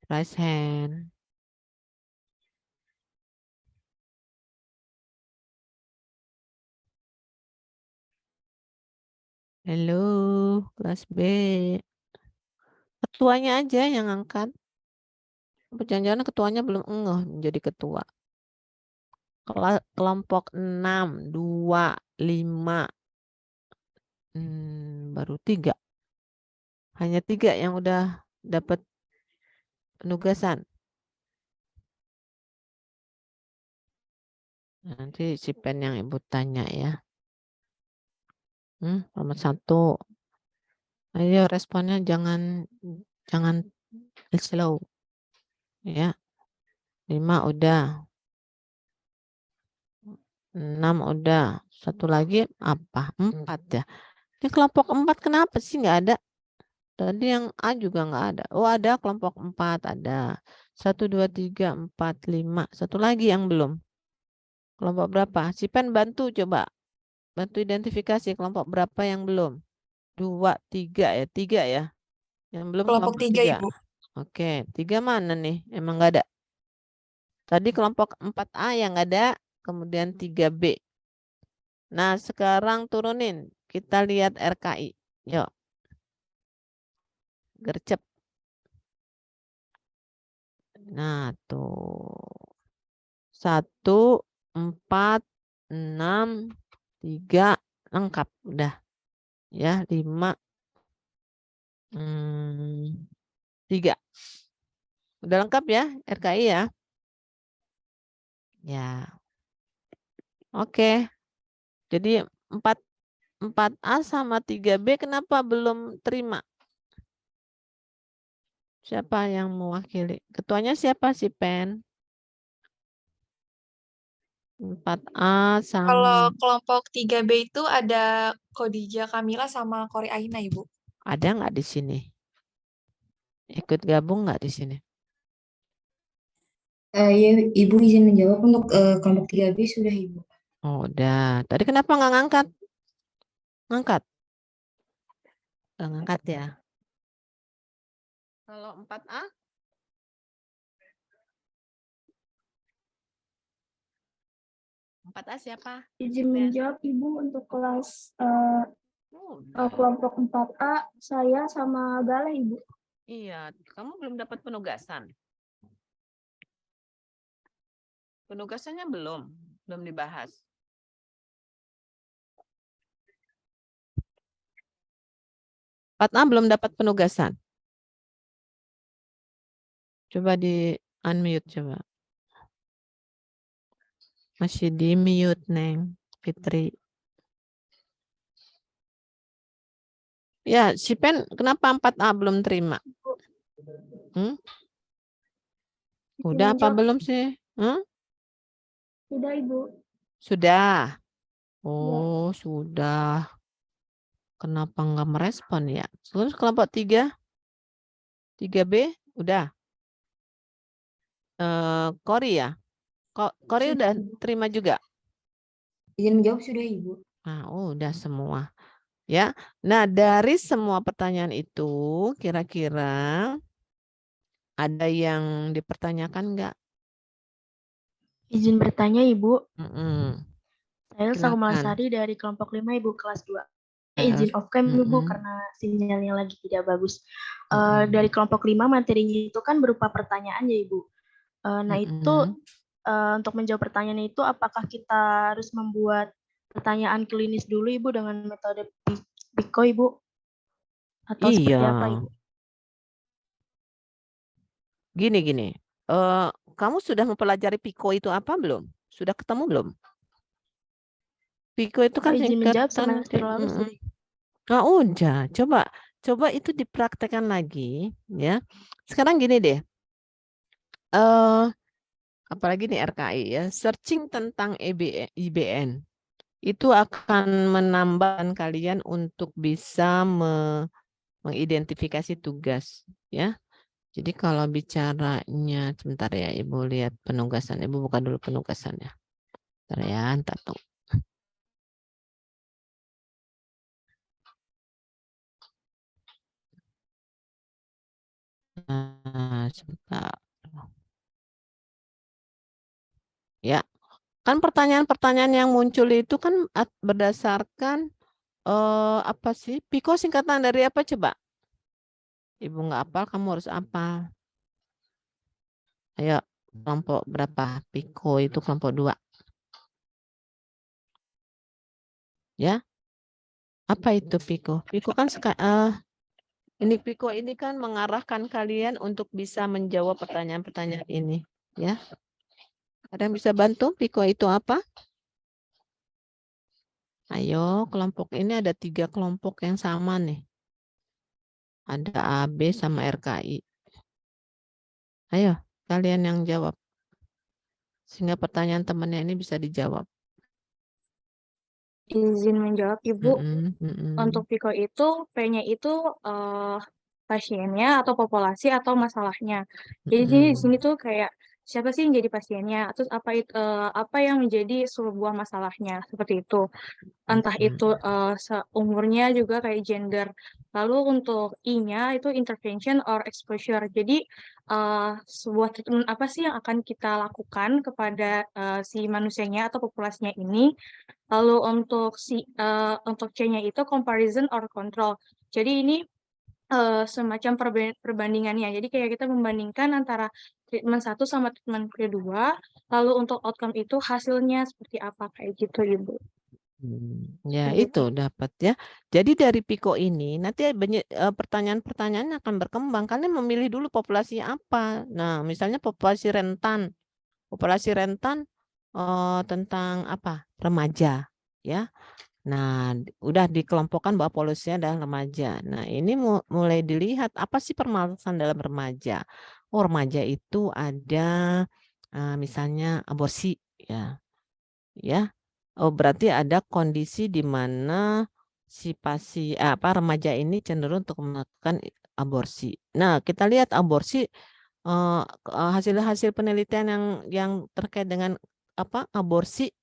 Raise hand. Halo, kelas B. Ketuanya aja yang angkat. Jangan-jangan ketuanya belum ngeh menjadi ketua. Kelompok 6, 2, 5. Baru 3. Hanya 3 yang udah dapat penugasan. Nanti si Pen yang ibu tanya ya. Nomor 1. Ayo responnya jangan slow. Ya. 5 udah. 6 udah. Satu lagi apa? 4 ya. Ini kelompok 4 kenapa sih nggak ada? Tadi yang A juga nggak ada. Oh ada kelompok 4 ada. 1, 2, 3, 4, 5. Satu lagi yang belum. Kelompok berapa? Si Pen bantu coba. Bantu identifikasi kelompok berapa yang belum. 2, 3 ya. 3 ya. Yang belum Kelompok 3, 3. Ibu. Oke. 3 mana nih? Emang nggak ada. Tadi kelompok 4A yang ada. Kemudian 3B. Nah sekarang turunin. Kita lihat RKI. Yuk. Gercep. Nah tuh. 1, 4, 6, 3. Lengkap. Udah. Ya 5. 3. Udah lengkap ya RKI ya. Ya. Oke. Jadi 4A sama 3B kenapa belum terima? Siapa yang mewakili? Ketuanya siapa sih Pen? 4A sama. Kalau kelompok 3B itu ada Khadijah Kamila sama Kori Aina, Ibu. Ada nggak di sini? Ikut gabung nggak di sini? Ya, Ibu izin menjawab untuk kelompok 3B sudah Ibu. Oh, udah. Tadi kenapa nggak ngangkat? Ngangkat? Nggak ngangkat ya. Kalau 4A? 4A siapa? Izin menjawab Ibu untuk kelas Udah. kelompok 4A, saya sama Gala Ibu. Iya, kamu belum dapat penugasan. Penugasannya belum dibahas. A belum dapat penugasan. Coba di unmute coba. Masih di mute Neng Fitri. Ya, si Pen kenapa 4A belum terima? Udah apa belum sih? Sudah Ibu. Sudah. Oh, ya. Sudah. Kenapa nggak merespon ya? Terus kelompok 3? 3B? Udah. Kori ya? Kori udah terima juga? Izin menjawab sudah Ibu. Nah, udah semua. Ya. Nah, dari semua pertanyaan itu kira-kira ada yang dipertanyakan nggak? Izin bertanya, Ibu. Mm-mm. Saya Elsa Silakan. Kumalasari dari kelompok 5, Ibu, kelas 2. Izin off cam, Ibu, Mm-mm. karena sinyalnya lagi tidak bagus. Mm-mm. Dari kelompok 5, materinya itu kan berupa pertanyaan ya, Ibu. Nah, itu untuk menjawab pertanyaan itu, apakah kita harus membuat pertanyaan klinis dulu, Ibu, dengan metode PICO, Ibu? Atau seperti apa, Iya, Ibu? gini. Kamu sudah mempelajari PICO itu apa belum? Sudah ketemu belum? PICO itu kan Izin menjawab singkatan. semester lalu sih. Udah, coba itu dipraktekkan lagi, ya. Sekarang gini deh, apalagi nih RKI ya, searching tentang IBN itu akan menambahkan kalian untuk bisa mengidentifikasi tugas, ya. Jadi kalau bicaranya, sebentar ya, Ibu lihat penugasan. Ibu buka dulu penugasannya. Bentar ya, entar tuh. Nah, sebentar. Ya, kan pertanyaan-pertanyaan yang muncul itu kan berdasarkan apa sih? PICO singkatan dari apa coba? Ibu nggak hafal, kamu harus hafal. Ayo, kelompok berapa? PICO itu kelompok 2. Ya, apa itu PICO? PICO kan ini PICO ini kan mengarahkan kalian untuk bisa menjawab pertanyaan-pertanyaan ini, ya. Ada yang bisa bantu? PICO itu apa? Ayo, kelompok ini ada 3 kelompok yang sama nih. Ada AB sama RKI. Ayo, kalian yang jawab. Sehingga pertanyaan temannya ini bisa dijawab. Izin menjawab, Ibu. Untuk Mm-mm. PICO itu, P-nya itu pasiennya atau populasi atau masalahnya. Jadi di sini tuh kayak siapa sih yang jadi pasiennya, terus apa yang menjadi sebuah masalahnya, seperti itu. Entah itu umurnya juga kayak gender. Lalu untuk I-nya itu intervention or exposure. Jadi sebuah treatment apa sih yang akan kita lakukan kepada si manusianya atau populasinya ini. Lalu untuk C-nya itu comparison or control. Jadi ini semacam perbandingannya. Jadi kayak kita membandingkan antara treatment 1 sama treatment kedua. Lalu untuk outcome itu hasilnya seperti apa kayak gitu, Ibu. Ya Begitu. itu dapat ya. Jadi dari PICO ini nanti banyak pertanyaan-pertanyaan akan berkembang. Kalian memilih dulu populasi apa. Nah, misalnya populasi rentan. Populasi rentan tentang apa? Remaja, ya. Nah, udah dikelompokkan bahwa populasinya adalah remaja. Nah, ini mulai dilihat apa sih permasalahan dalam remaja. Oh, remaja itu ada misalnya aborsi, ya. Ya. Oh, berarti ada kondisi di mana si remaja ini cenderung untuk melakukan aborsi. Nah, kita lihat aborsi hasil-hasil penelitian yang terkait dengan aborsi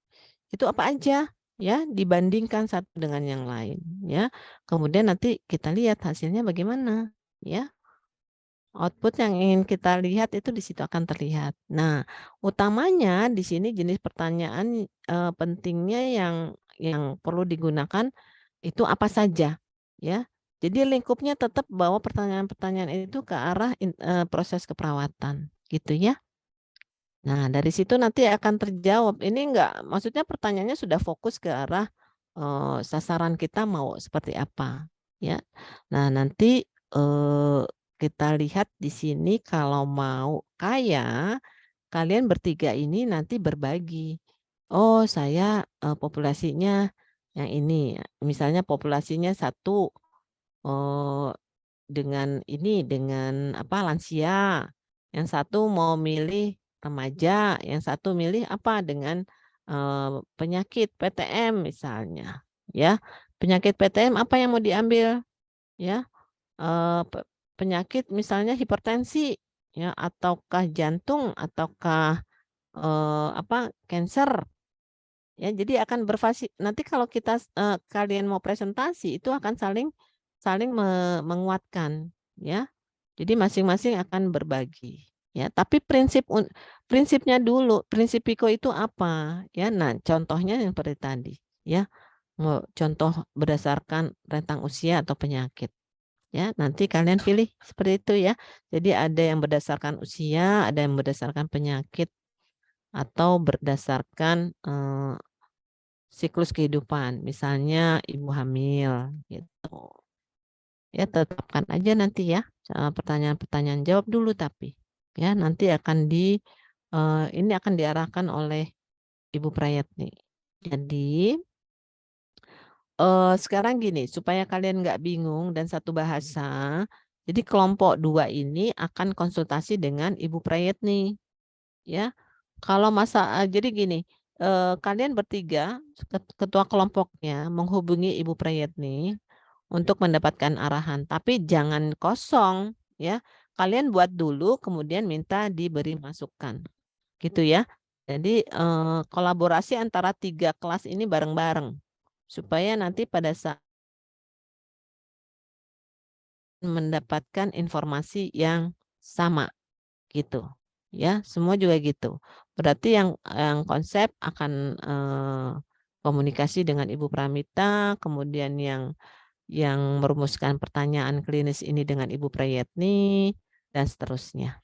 itu apa aja, ya, dibandingkan satu dengan yang lain, ya. Kemudian nanti kita lihat hasilnya bagaimana, ya. Output yang ingin kita lihat itu di situ akan terlihat. Nah, utamanya di sini jenis pertanyaan pentingnya yang perlu digunakan itu apa saja, ya. Jadi lingkupnya tetap bawa pertanyaan-pertanyaan itu ke arah proses keperawatan, gitu ya. Nah, dari situ nanti akan terjawab. Ini maksudnya pertanyaannya sudah fokus ke arah sasaran kita mau seperti apa, ya. Nah, nanti kita lihat di sini kalau mau kaya, kalian bertiga ini nanti berbagi. Oh, saya populasinya yang ini, misalnya populasinya 1 dengan lansia, yang 1 mau milih remaja, yang 1 milih dengan penyakit PTM misalnya, ya. Penyakit PTM apa yang mau diambil, ya? Penyakit misalnya hipertensi, ya, ataukah jantung, ataukah kanker. Ya, jadi akan nanti kalau kalian mau presentasi itu akan saling menguatkan, ya. Jadi masing-masing akan berbagi. Ya, tapi prinsipnya dulu, prinsip PIKO itu apa? Ya, nah contohnya yang seperti tadi, ya. Contoh berdasarkan rentang usia atau penyakit. Ya, nanti kalian pilih seperti itu ya. Jadi ada yang berdasarkan usia, ada yang berdasarkan penyakit atau berdasarkan siklus kehidupan. Misalnya ibu hamil gitu. Ya, tetapkan aja nanti ya pertanyaan-pertanyaan, jawab dulu tapi ya nanti akan ini akan diarahkan oleh Ibu Prayatni. Jadi sekarang gini, supaya kalian nggak bingung dan satu bahasa, jadi kelompok 2 ini akan konsultasi dengan Ibu Prayatni, ya. Kalau jadi gini, kalian bertiga, ketua kelompoknya menghubungi Ibu Prayatni untuk mendapatkan arahan, tapi jangan kosong, ya. Kalian buat dulu, kemudian minta diberi masukan, gitu ya. Jadi kolaborasi antara 3 kelas ini bareng-bareng, supaya nanti pada saat mendapatkan informasi yang sama, gitu. Ya, semua juga gitu. Berarti yang konsep akan komunikasi dengan Ibu Pramita, kemudian yang merumuskan pertanyaan klinis ini dengan Ibu Prayatni, dan seterusnya.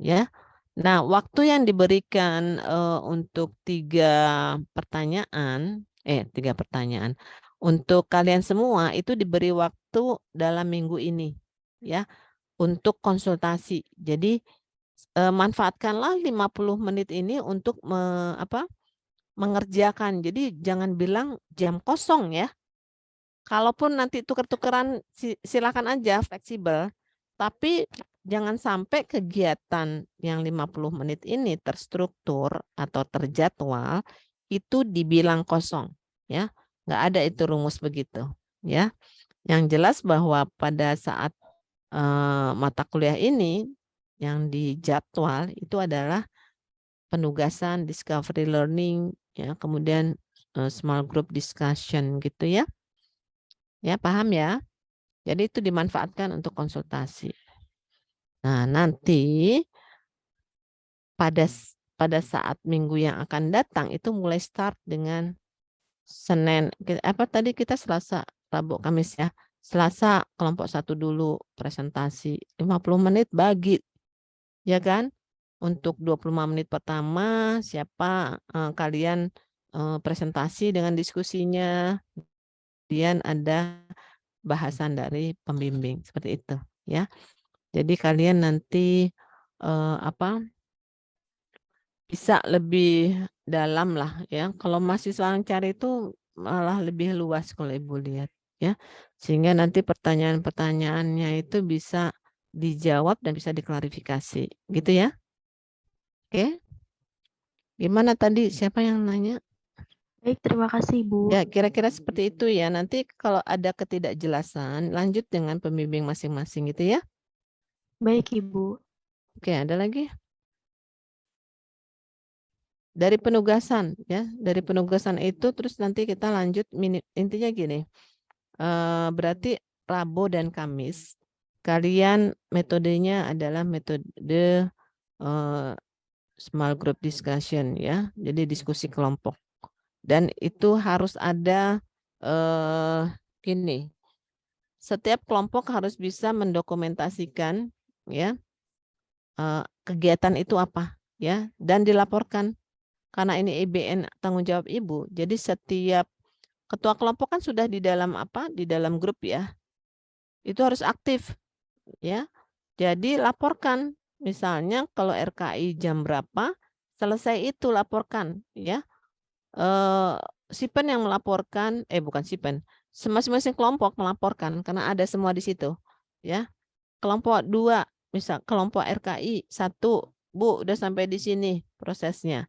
Ya. Nah, waktu yang diberikan untuk 3 pertanyaan, 3 pertanyaan. Untuk kalian semua itu diberi waktu dalam minggu ini, ya, untuk konsultasi. Jadi manfaatkanlah 50 menit ini untuk mengerjakan. Jadi jangan bilang jam kosong ya. Kalaupun nanti tuker-tukeran silakan aja fleksibel. Tapi jangan sampai kegiatan yang 50 menit ini terstruktur atau terjadwal itu dibilang kosong ya. Nggak ada itu rumus begitu ya. Yang jelas bahwa pada saat mata kuliah ini yang dijadwal itu adalah penugasan, discovery learning ya, kemudian small group discussion gitu ya. Ya, paham ya? Jadi itu dimanfaatkan untuk konsultasi. Nah, nanti pada saat minggu yang akan datang itu mulai start dengan Senin. Tadi kita Selasa, Rabu, Kamis ya. Selasa kelompok 1 dulu presentasi 50 menit bagi ya kan? Untuk 25 menit pertama siapa kalian presentasi dengan diskusinya. Kemudian ada bahasan dari pembimbing seperti itu ya. Jadi kalian nanti bisa lebih dalam lah ya. Kalau mahasiswa yang cari itu malah lebih luas kalau Ibu lihat ya. Sehingga nanti pertanyaan-pertanyaannya itu bisa dijawab dan bisa diklarifikasi. Gitu ya. Oke. Gimana tadi? Siapa yang nanya? Baik, terima kasih Ibu. Ya, kira-kira seperti itu ya. Nanti kalau ada ketidakjelasan, lanjut dengan pembimbing masing-masing gitu ya. Baik Ibu. Oke, ada lagi? Dari penugasan ya, dari penugasan itu terus nanti kita lanjut intinya gini. Berarti Rabu dan Kamis kalian metodenya adalah metode small group discussion ya. Jadi diskusi kelompok. Dan itu harus ada gini. Setiap kelompok harus bisa mendokumentasikan ya kegiatan itu apa ya dan dilaporkan. Karena ini IBN tanggung jawab Ibu. Jadi setiap ketua kelompok kan sudah di dalam di dalam grup ya. Itu harus aktif ya. Jadi laporkan. Misalnya kalau RKI jam berapa, selesai itu laporkan ya. Sipen yang melaporkan, bukan Sipen, masing-masing kelompok melaporkan karena ada semua di situ ya. Kelompok 2, misal kelompok RKI 1, Bu udah sampai di sini prosesnya.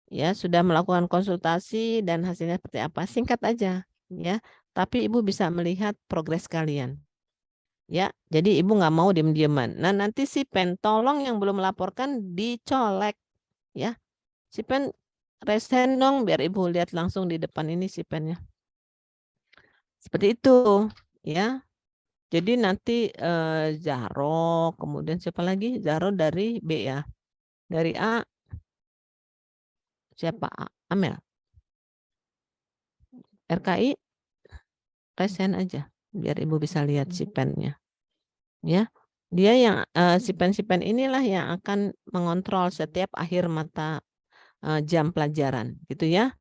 Ya, sudah melakukan konsultasi dan hasilnya seperti apa? Singkat aja ya. Tapi Ibu bisa melihat progres kalian. Ya, jadi Ibu nggak mau diem-dieman. Nah, nanti si pen tolong yang belum melaporkan dicolek ya. Si pen resen dong biar Ibu lihat langsung di depan ini si pennya. Seperti itu ya. Jadi nanti Zahro, kemudian siapa lagi? Zahro dari B ya. Dari A siapa? Amel. RKI resen aja biar Ibu bisa lihat si pennya. Ya. Dia yang si pen inilah yang akan mengontrol setiap akhir mata jam pelajaran, gitu ya.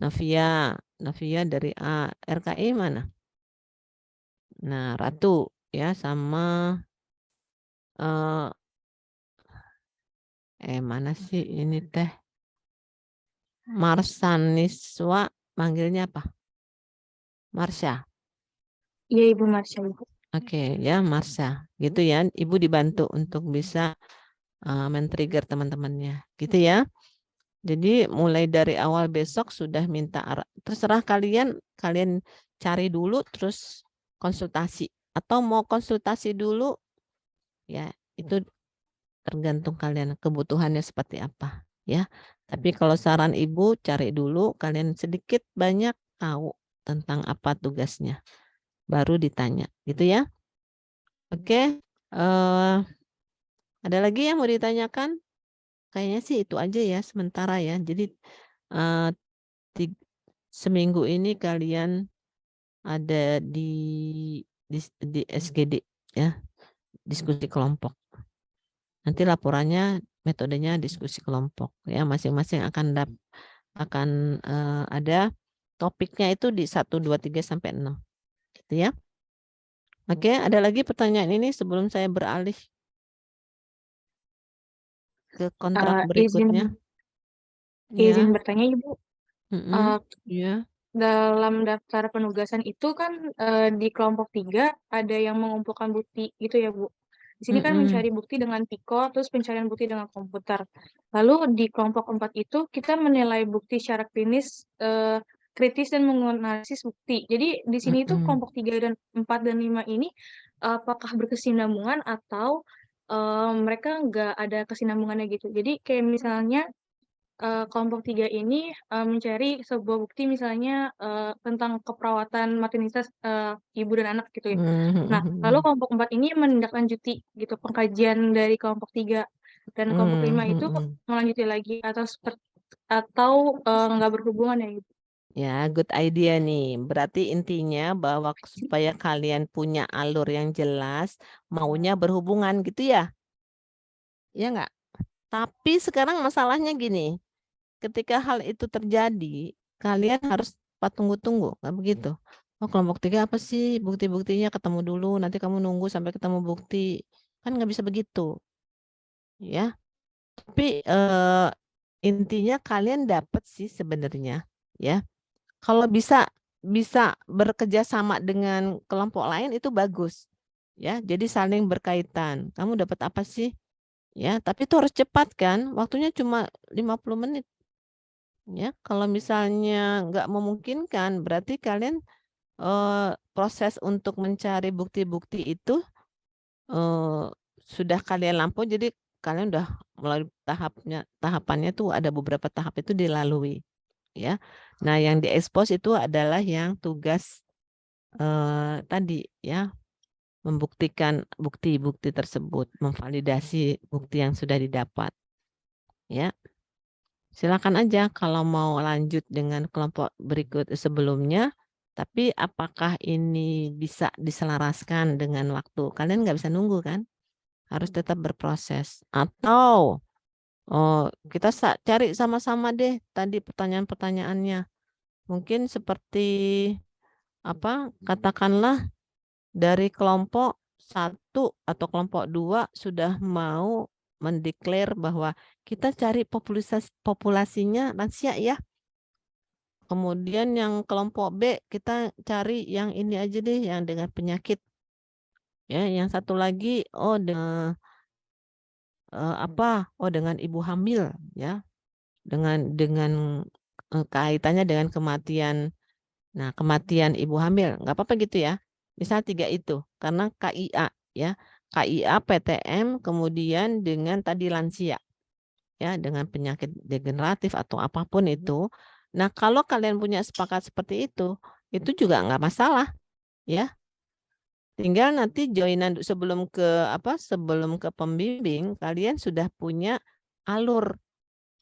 Navia dari A. RKI mana? Nah, Ratu ya sama mana sih ini teh? Marsaniswa manggilnya apa? Marsha. Iya Ibu Marsha. Oke, ya Marsha. Gitu ya. Ibu dibantu untuk bisa men-trigger teman-temannya. Gitu ya. Jadi mulai dari awal besok sudah minta terserah kalian cari dulu terus konsultasi atau mau konsultasi dulu ya itu tergantung kalian kebutuhannya seperti apa ya. Tapi kalau saran Ibu cari dulu kalian sedikit banyak tahu tentang apa tugasnya baru ditanya gitu ya. Oke, ada lagi yang mau ditanyakan? Kayaknya sih itu aja ya sementara ya. Jadi seminggu ini kalian ada di SGD ya, diskusi kelompok. Nanti laporannya metodenya diskusi kelompok ya, masing-masing akan ada topiknya itu di 1 2 3 sampai 6. Gitu ya. Oke, ada lagi pertanyaan ini sebelum saya beralih ke kontrak berikutnya. Izin Ya. bertanya Ibu. Ya. Dalam daftar penugasan itu kan di kelompok 3 ada yang mengumpulkan bukti gitu ya Bu. Di sini kan mencari bukti dengan Pico, terus pencarian bukti dengan komputer. Lalu di kelompok 4 itu kita menilai bukti secara kritis dan menganalisis bukti. Jadi di sini itu kelompok 3 dan 4 dan 5 ini apakah berkesinambungan atau mereka nggak ada kesinambungannya gitu. Jadi kayak misalnya kelompok 3 ini mencari sebuah bukti misalnya tentang keperawatan maternitas ibu dan anak gitu ya. Nah, lalu kelompok 4 ini menindaklanjuti gitu pengkajian dari kelompok 3 dan kelompok 5 itu melanjuti lagi atau nggak berhubungan ya gitu. Ya, good idea nih. Berarti intinya bahwa supaya kalian punya alur yang jelas, maunya berhubungan gitu ya? Ya nggak? Tapi sekarang masalahnya gini, ketika hal itu terjadi, kalian harus tunggu-tunggu, nggak begitu? Oh, kelompok 3 apa sih? Bukti-buktinya ketemu dulu, nanti kamu nunggu sampai ketemu bukti. Kan nggak bisa begitu. Ya, tapi intinya kalian dapat sih sebenarnya. Ya, kalau bisa bekerja sama dengan kelompok lain itu bagus. Ya, jadi saling berkaitan. Kamu dapat apa sih? Ya, tapi itu harus cepat kan? Waktunya cuma 50 menit. Ya, kalau misalnya nggak memungkinkan, berarti kalian proses untuk mencari bukti-bukti itu sudah kalian lampaui. Jadi kalian udah melalui tahapannya tuh ada beberapa tahap itu dilalui. Ya, nah yang diekspos itu adalah yang tugas tadi ya, membuktikan bukti-bukti tersebut, memvalidasi bukti yang sudah didapat. Ya, silakan aja kalau mau lanjut dengan kelompok berikut sebelumnya, tapi apakah ini bisa diselaraskan dengan waktu? Kalian nggak bisa nunggu kan? Harus tetap berproses. Atau kita cari sama-sama deh tadi pertanyaan-pertanyaannya. Mungkin seperti apa? Katakanlah dari kelompok 1 atau kelompok 2 sudah mau mendeklar bahwa kita cari populasinya lansia ya. Kemudian yang kelompok B kita cari yang ini aja deh yang dengan penyakit. Ya, yang satu lagi dengan dengan ibu hamil ya. Dengan kaitannya dengan kematian. Nah, kematian ibu hamil, nggak apa-apa gitu ya. Misal 3 itu, karena KIA ya. KIA, PTM, kemudian dengan tadi lansia. Ya, dengan penyakit degeneratif atau apapun itu. Nah, kalau kalian punya sepakat seperti itu juga nggak masalah. Ya. Tinggal nanti joinan sebelum ke pembimbing, kalian sudah punya alur.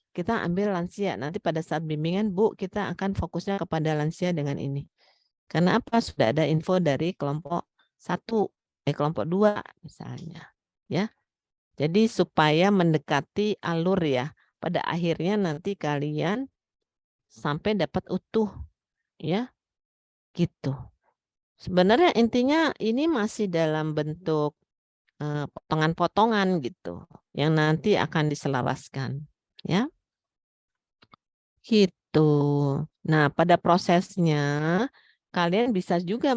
Kita ambil lansia. Nanti pada saat bimbingan, Bu, kita akan fokusnya kepada lansia dengan ini. Karena apa? Sudah ada info dari kelompok 1, kelompok 2 misalnya. Ya. Jadi supaya mendekati alur ya. Pada akhirnya nanti kalian sampai dapat utuh. Ya. Gitu. Sebenarnya intinya ini masih dalam bentuk potongan-potongan gitu. Yang nanti akan diselaraskan. Ya. Gitu. Nah, pada prosesnya kalian bisa juga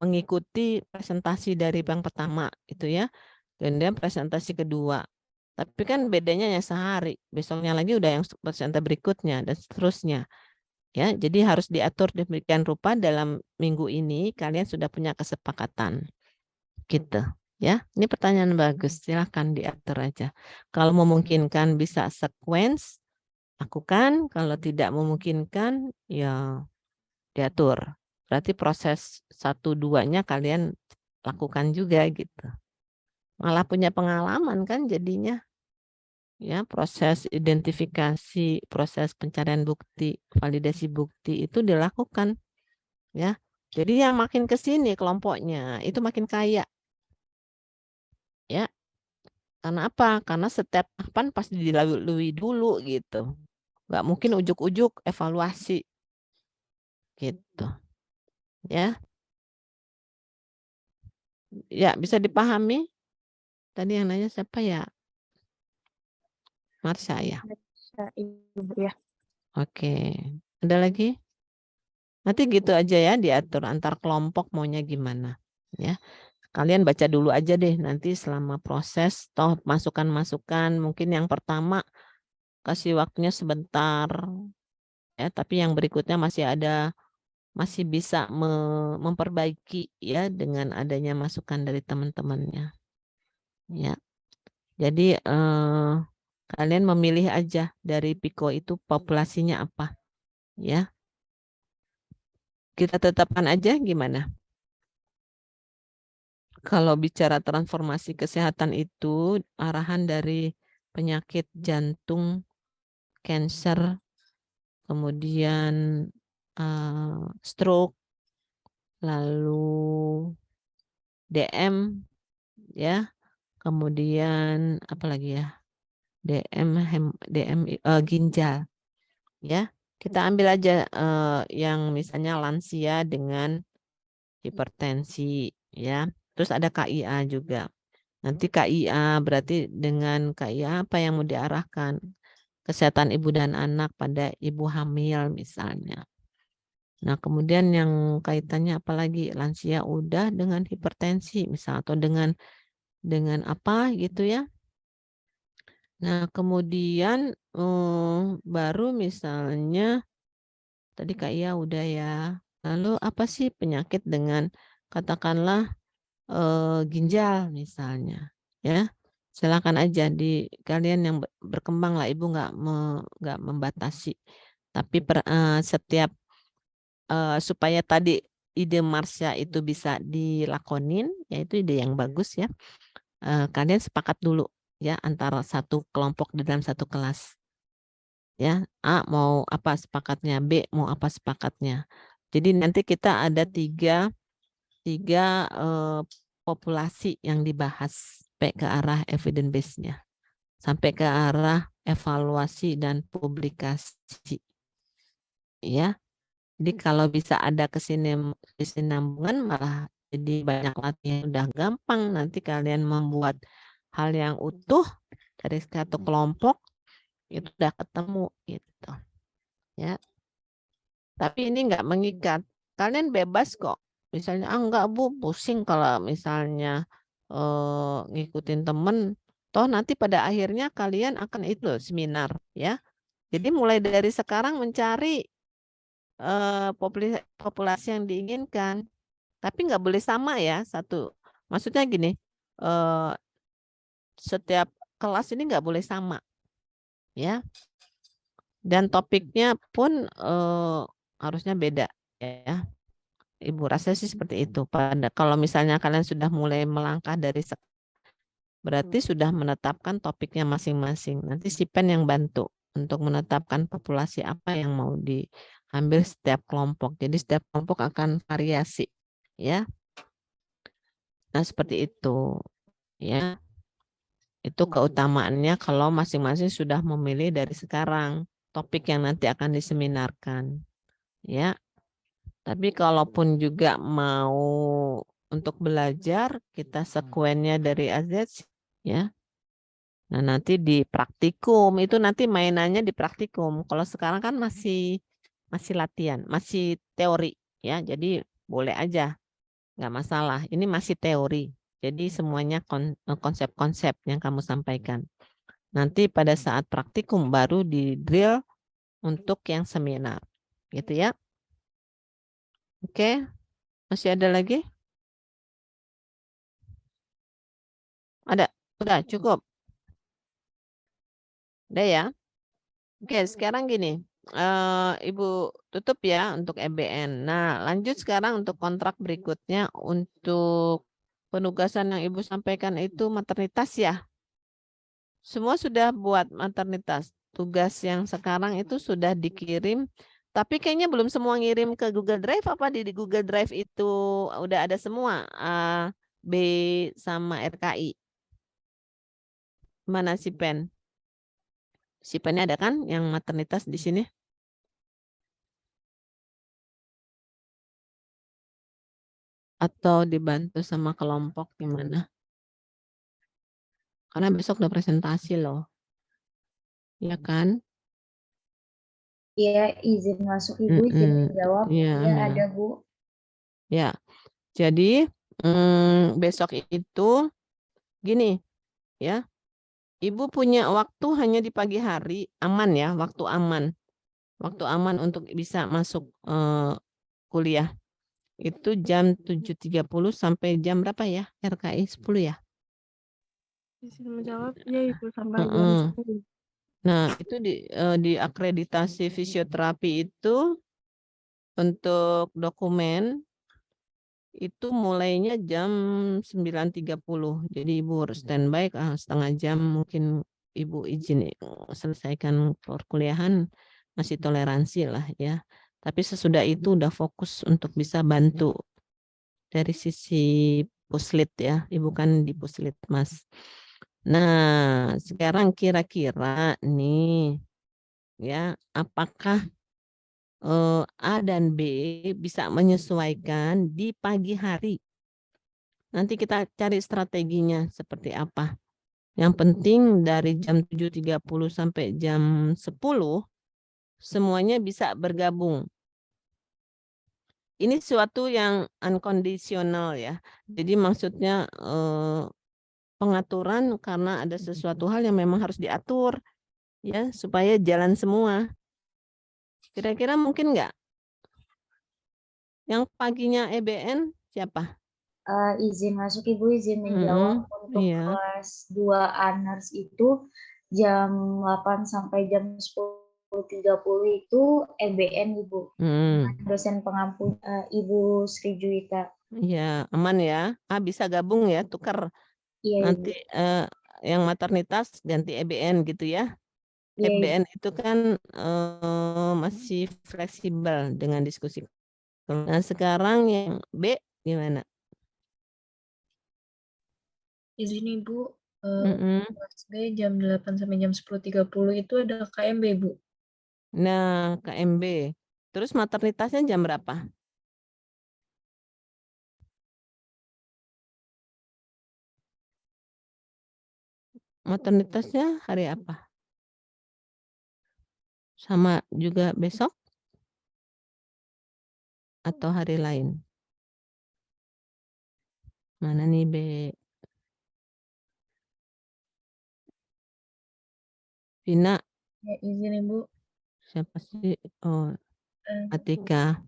mengikuti presentasi dari bank pertama itu ya. Kemudian presentasi kedua. Tapi kan bedanya yang sehari. Besoknya lagi udah yang presentasi berikutnya dan seterusnya. Ya, jadi harus diatur demikian rupa dalam minggu ini kalian sudah punya kesepakatan. Gitu. Ya, ini pertanyaan bagus. Silahkan diatur aja. Kalau memungkinkan bisa sequence, lakukan. Kalau tidak memungkinkan, ya diatur. Berarti proses 1-2-nya kalian lakukan juga gitu. Malah punya pengalaman kan jadinya. Ya, proses identifikasi, proses pencarian bukti, validasi bukti itu dilakukan. Ya. Jadi yang makin ke sini kelompoknya itu makin kaya. Ya. Karena apa? Karena setiap tahapan pasti dilalui dulu gitu. Nggak mungkin ujuk-ujuk evaluasi. Gitu. Ya. Ya, bisa dipahami? Tadi yang nanya siapa ya? Marsha ya. Ibu ya. Oke. Ada lagi? Nanti gitu aja ya diatur antar kelompok maunya gimana. Ya. Kalian baca dulu aja deh nanti selama proses toh masukan-masukan mungkin yang pertama kasih waktunya sebentar ya, tapi yang berikutnya masih bisa memperbaiki ya dengan adanya masukan dari teman-temannya. Ya. Jadi kalian memilih aja dari PIKO itu populasinya apa. Ya. Kita tetapkan aja gimana? Kalau bicara transformasi kesehatan itu arahan dari penyakit jantung, cancer, kemudian stroke, lalu DM, ya, kemudian apa lagi ya, DM ginjal, ya. Kita ambil aja yang misalnya lansia dengan hipertensi, ya. Terus ada KIA juga. Nanti KIA berarti dengan KIA apa yang mau diarahkan? Kesehatan ibu dan anak pada ibu hamil misalnya. Nah, kemudian yang kaitannya apalagi lansia udah dengan hipertensi misal atau dengan apa gitu ya. Nah, kemudian baru misalnya tadi KIA udah ya. Lalu apa sih penyakit dengan katakanlah ginjal misalnya, ya. Silakan aja di kalian yang berkembang lah, Ibu nggak membatasi. Tapi setiap supaya tadi ide Marsha itu bisa dilakonin, yaitu ide yang bagus ya. Kalian sepakat dulu ya antara satu kelompok di dalam satu kelas. Ya, A mau apa sepakatnya, B mau apa sepakatnya. Jadi nanti kita ada tiga populasi yang dibahas sampai ke arah evidence base-nya, sampai ke arah evaluasi dan publikasi. Ya, jadi kalau bisa ada kesinambungan malah jadi banyak latihan udah gampang. Nanti kalian membuat hal yang utuh dari satu kelompok itu udah ketemu gitu. Ya. Tapi ini nggak mengikat. Kalian bebas kok. Misalnya, enggak Bu, pusing kalau misalnya ngikutin temen. Toh nanti pada akhirnya kalian akan itu seminar ya. Jadi mulai dari sekarang mencari populasi yang diinginkan. Tapi nggak boleh sama ya satu. Maksudnya gini, setiap kelas ini nggak boleh sama. Ya. Dan topiknya pun harusnya beda ya. Ibu rasa sih seperti itu. Kalau misalnya kalian sudah mulai melangkah dari berarti sudah menetapkan topiknya masing-masing. Nanti si Pen yang bantu untuk menetapkan populasi apa yang mau diambil setiap kelompok. Jadi setiap kelompok akan variasi, ya. Nah, seperti itu, ya. Itu keutamaannya kalau masing-masing sudah memilih dari sekarang topik yang nanti akan diseminarkan, ya. Tapi kalaupun juga mau untuk belajar, kita sekuennya dari AZ, ya. Nah, nanti di praktikum, itu nanti mainannya di praktikum. Kalau sekarang kan masih latihan, masih teori, ya. Jadi boleh aja, nggak masalah. Ini masih teori. Jadi semuanya konsep-konsep yang kamu sampaikan. Nanti pada saat praktikum baru di drill untuk yang seminar. Gitu ya. Oke, masih ada lagi? Ada? Udah cukup? Udah ya? Oke, sekarang gini. Ibu tutup ya untuk EBN. Nah, lanjut sekarang untuk kontrak berikutnya. Untuk penugasan yang Ibu sampaikan itu maternitas ya. Semua sudah buat maternitas. Tugas yang sekarang itu sudah dikirim. Tapi kayaknya belum semua ngirim ke Google Drive. Apa di Google Drive itu udah ada semua? A, B, sama RKI. Mana si Pen? Si Pennya ada kan yang maternitas di sini? Atau dibantu sama kelompok gimana? Karena besok udah presentasi loh. Ya kan? Iya, izin masuk Ibu, izin menjawab. Iya, Ya, ada Bu. Ya, jadi besok itu gini ya, Ibu punya waktu hanya di pagi hari, aman ya, waktu aman untuk bisa masuk kuliah. Itu jam 7.30 sampai jam berapa ya? RKI 10 ya? Izin menjawab, ya Ibu, sampai jam 10. Nah, itu di akreditasi fisioterapi itu untuk dokumen itu mulainya jam 9.30. Jadi Ibu harus standby setengah jam, mungkin Ibu izin selesaikan perkuliahan, masih toleransi lah ya. Tapi sesudah itu udah fokus untuk bisa bantu dari sisi puslit ya. Ibu kan di puslit Mas. Nah, sekarang kira-kira nih ya, apakah A dan B bisa menyesuaikan di pagi hari? Nanti kita cari strateginya seperti apa. Yang penting dari jam 7.30 sampai jam 10 semuanya bisa bergabung. Ini suatu yang unconditional ya. Jadi maksudnya pengaturan karena ada sesuatu hal yang memang harus diatur ya supaya jalan semua. Kira-kira mungkin nggak? Yang paginya EBN siapa? Izin masuk Ibu, izin menjawab. Untuk Iya. kelas 2 honors itu jam 8 sampai jam 10.30 itu EBN Ibu. Dosen pengampu Ibu Sri Juwita. Iya, aman ya. Bisa gabung ya, tukar. Iya, Nanti Ibu. yang maternitas ganti EBN gitu ya. Iya, Ibu. EBN itu kan masih fleksibel dengan diskusi. Nah, sekarang yang B gimana? Izin Ibu, kelas B jam 8 sampai jam 10.30 itu ada KMB, Bu. Nah, KMB. Terus maternitasnya jam berapa? Maternitasnya hari apa? Sama juga besok? Atau hari lain? Mana nih B? Vina. Ya, izin Ibu. Siapa sih? Oh, Atika.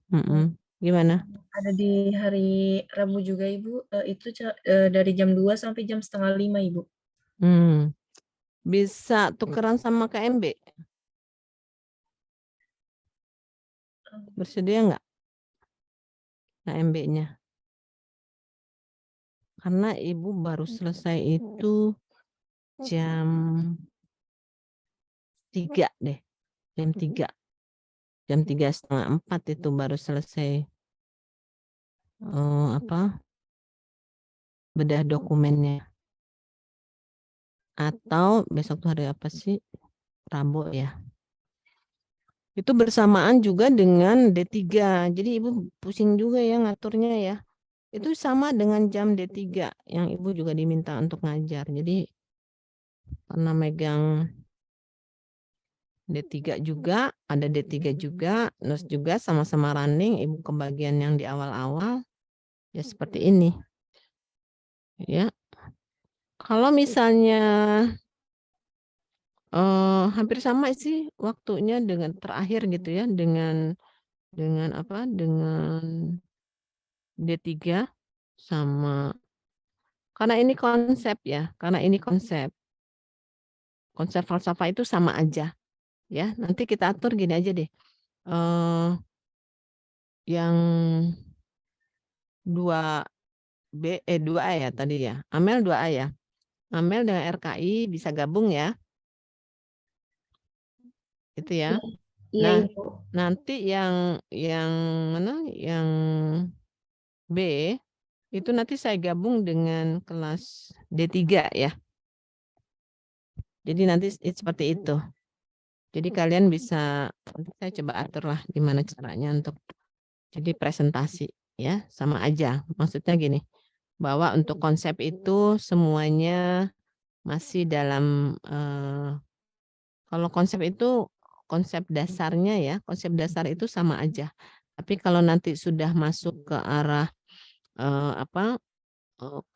Gimana? Ada di hari Rabu juga Ibu, itu dari jam 2 sampai jam 4:30 Ibu. Bisa tukeran sama KMB? Bersedia nggak? KMB-nya. Karena Ibu baru selesai itu jam 3 deh. Jam 3. Jam 3:30 itu baru selesai bedah dokumennya. Atau besok tuh hari apa sih? Rabu ya. Itu bersamaan juga dengan D3. Jadi Ibu pusing juga ya ngaturnya ya. Itu sama dengan jam D3 yang Ibu juga diminta untuk ngajar. Jadi karena megang D3 juga, ada D3 juga, terus juga sama-sama running, Ibu kebagian yang di awal-awal, ya seperti ini. Ya, kalau misalnya hampir sama sih waktunya dengan terakhir gitu ya, dengan apa? Dengan D3 sama, karena ini konsep ya, konsep falsafah itu sama aja. Ya, nanti kita atur gini aja deh. Yang 2A ya tadi ya. Amel 2A ya. Amel dengan RKI bisa gabung ya. Itu ya. Iya, Nah, Ibu. nanti yang mana? Yang B itu nanti saya gabung dengan kelas D3 ya. Jadi nanti seperti itu. Jadi kalian bisa, saya coba atur lah gimana caranya untuk jadi presentasi ya, sama aja. Maksudnya gini, bahwa untuk konsep itu semuanya masih dalam, kalau konsep itu konsep dasarnya ya, konsep dasar itu sama aja. Tapi kalau nanti sudah masuk ke arah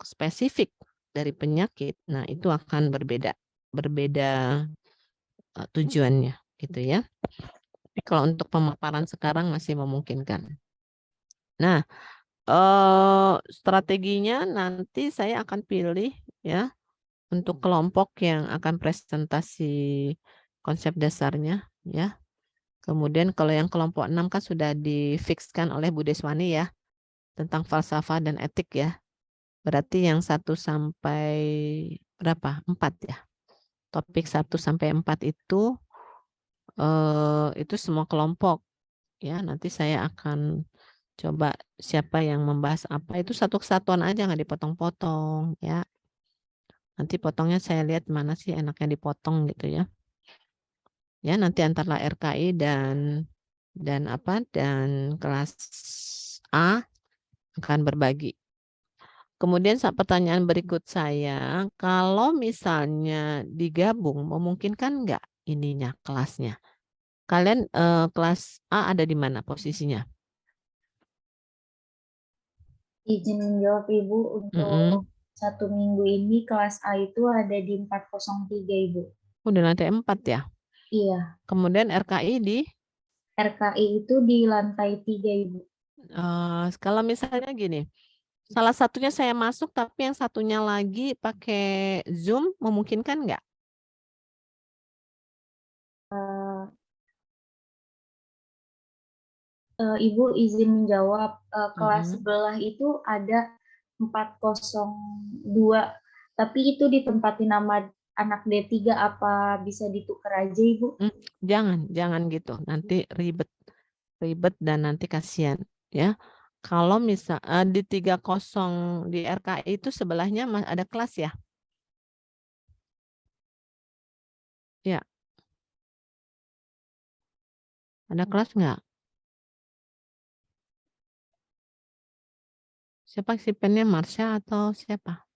spesifik dari penyakit, nah itu akan berbeda tujuannya gitu ya. Tapi kalau untuk pemaparan sekarang masih memungkinkan. Nah, strateginya nanti saya akan pilih ya untuk kelompok yang akan presentasi konsep dasarnya ya. Kemudian kalau yang kelompok 6 kan sudah difikskan oleh Bu Deswani ya tentang falsafah dan etik ya. Berarti yang 1 sampai berapa? 4 ya. Topik 1 sampai 4 itu semua kelompok ya. Nanti saya akan coba siapa yang membahas apa itu satu kesatuan aja, nggak dipotong-potong ya. Nanti potongnya saya lihat mana sih enaknya dipotong gitu ya. Ya, nanti antara RKI dan kelas A akan berbagi. Kemudian pertanyaan berikut saya, kalau misalnya digabung, memungkinkan nggak ininya kelasnya? Kalian kelas A ada di mana posisinya? Izin menjawab Ibu, untuk 1 minggu ini kelas A itu ada di 403 Ibu. Udah lantai 4 ya? Iya. Kemudian RKI di? RKI itu di lantai 3 Ibu. Kalau misalnya gini, salah satunya saya masuk tapi yang satunya lagi pakai Zoom, memungkinkan nggak? Ibu izin menjawab, kelas sebelah itu ada 402, tapi itu ditempatin nama anak D3, apa bisa ditukar aja Ibu? Jangan gitu, nanti ribet dan nanti kasihan ya. Kalau misal di 30 di RKI itu sebelahnya ada kelas ya? Ya. Ada kelas nggak? Siapa sih pennya, Marsha atau siapa?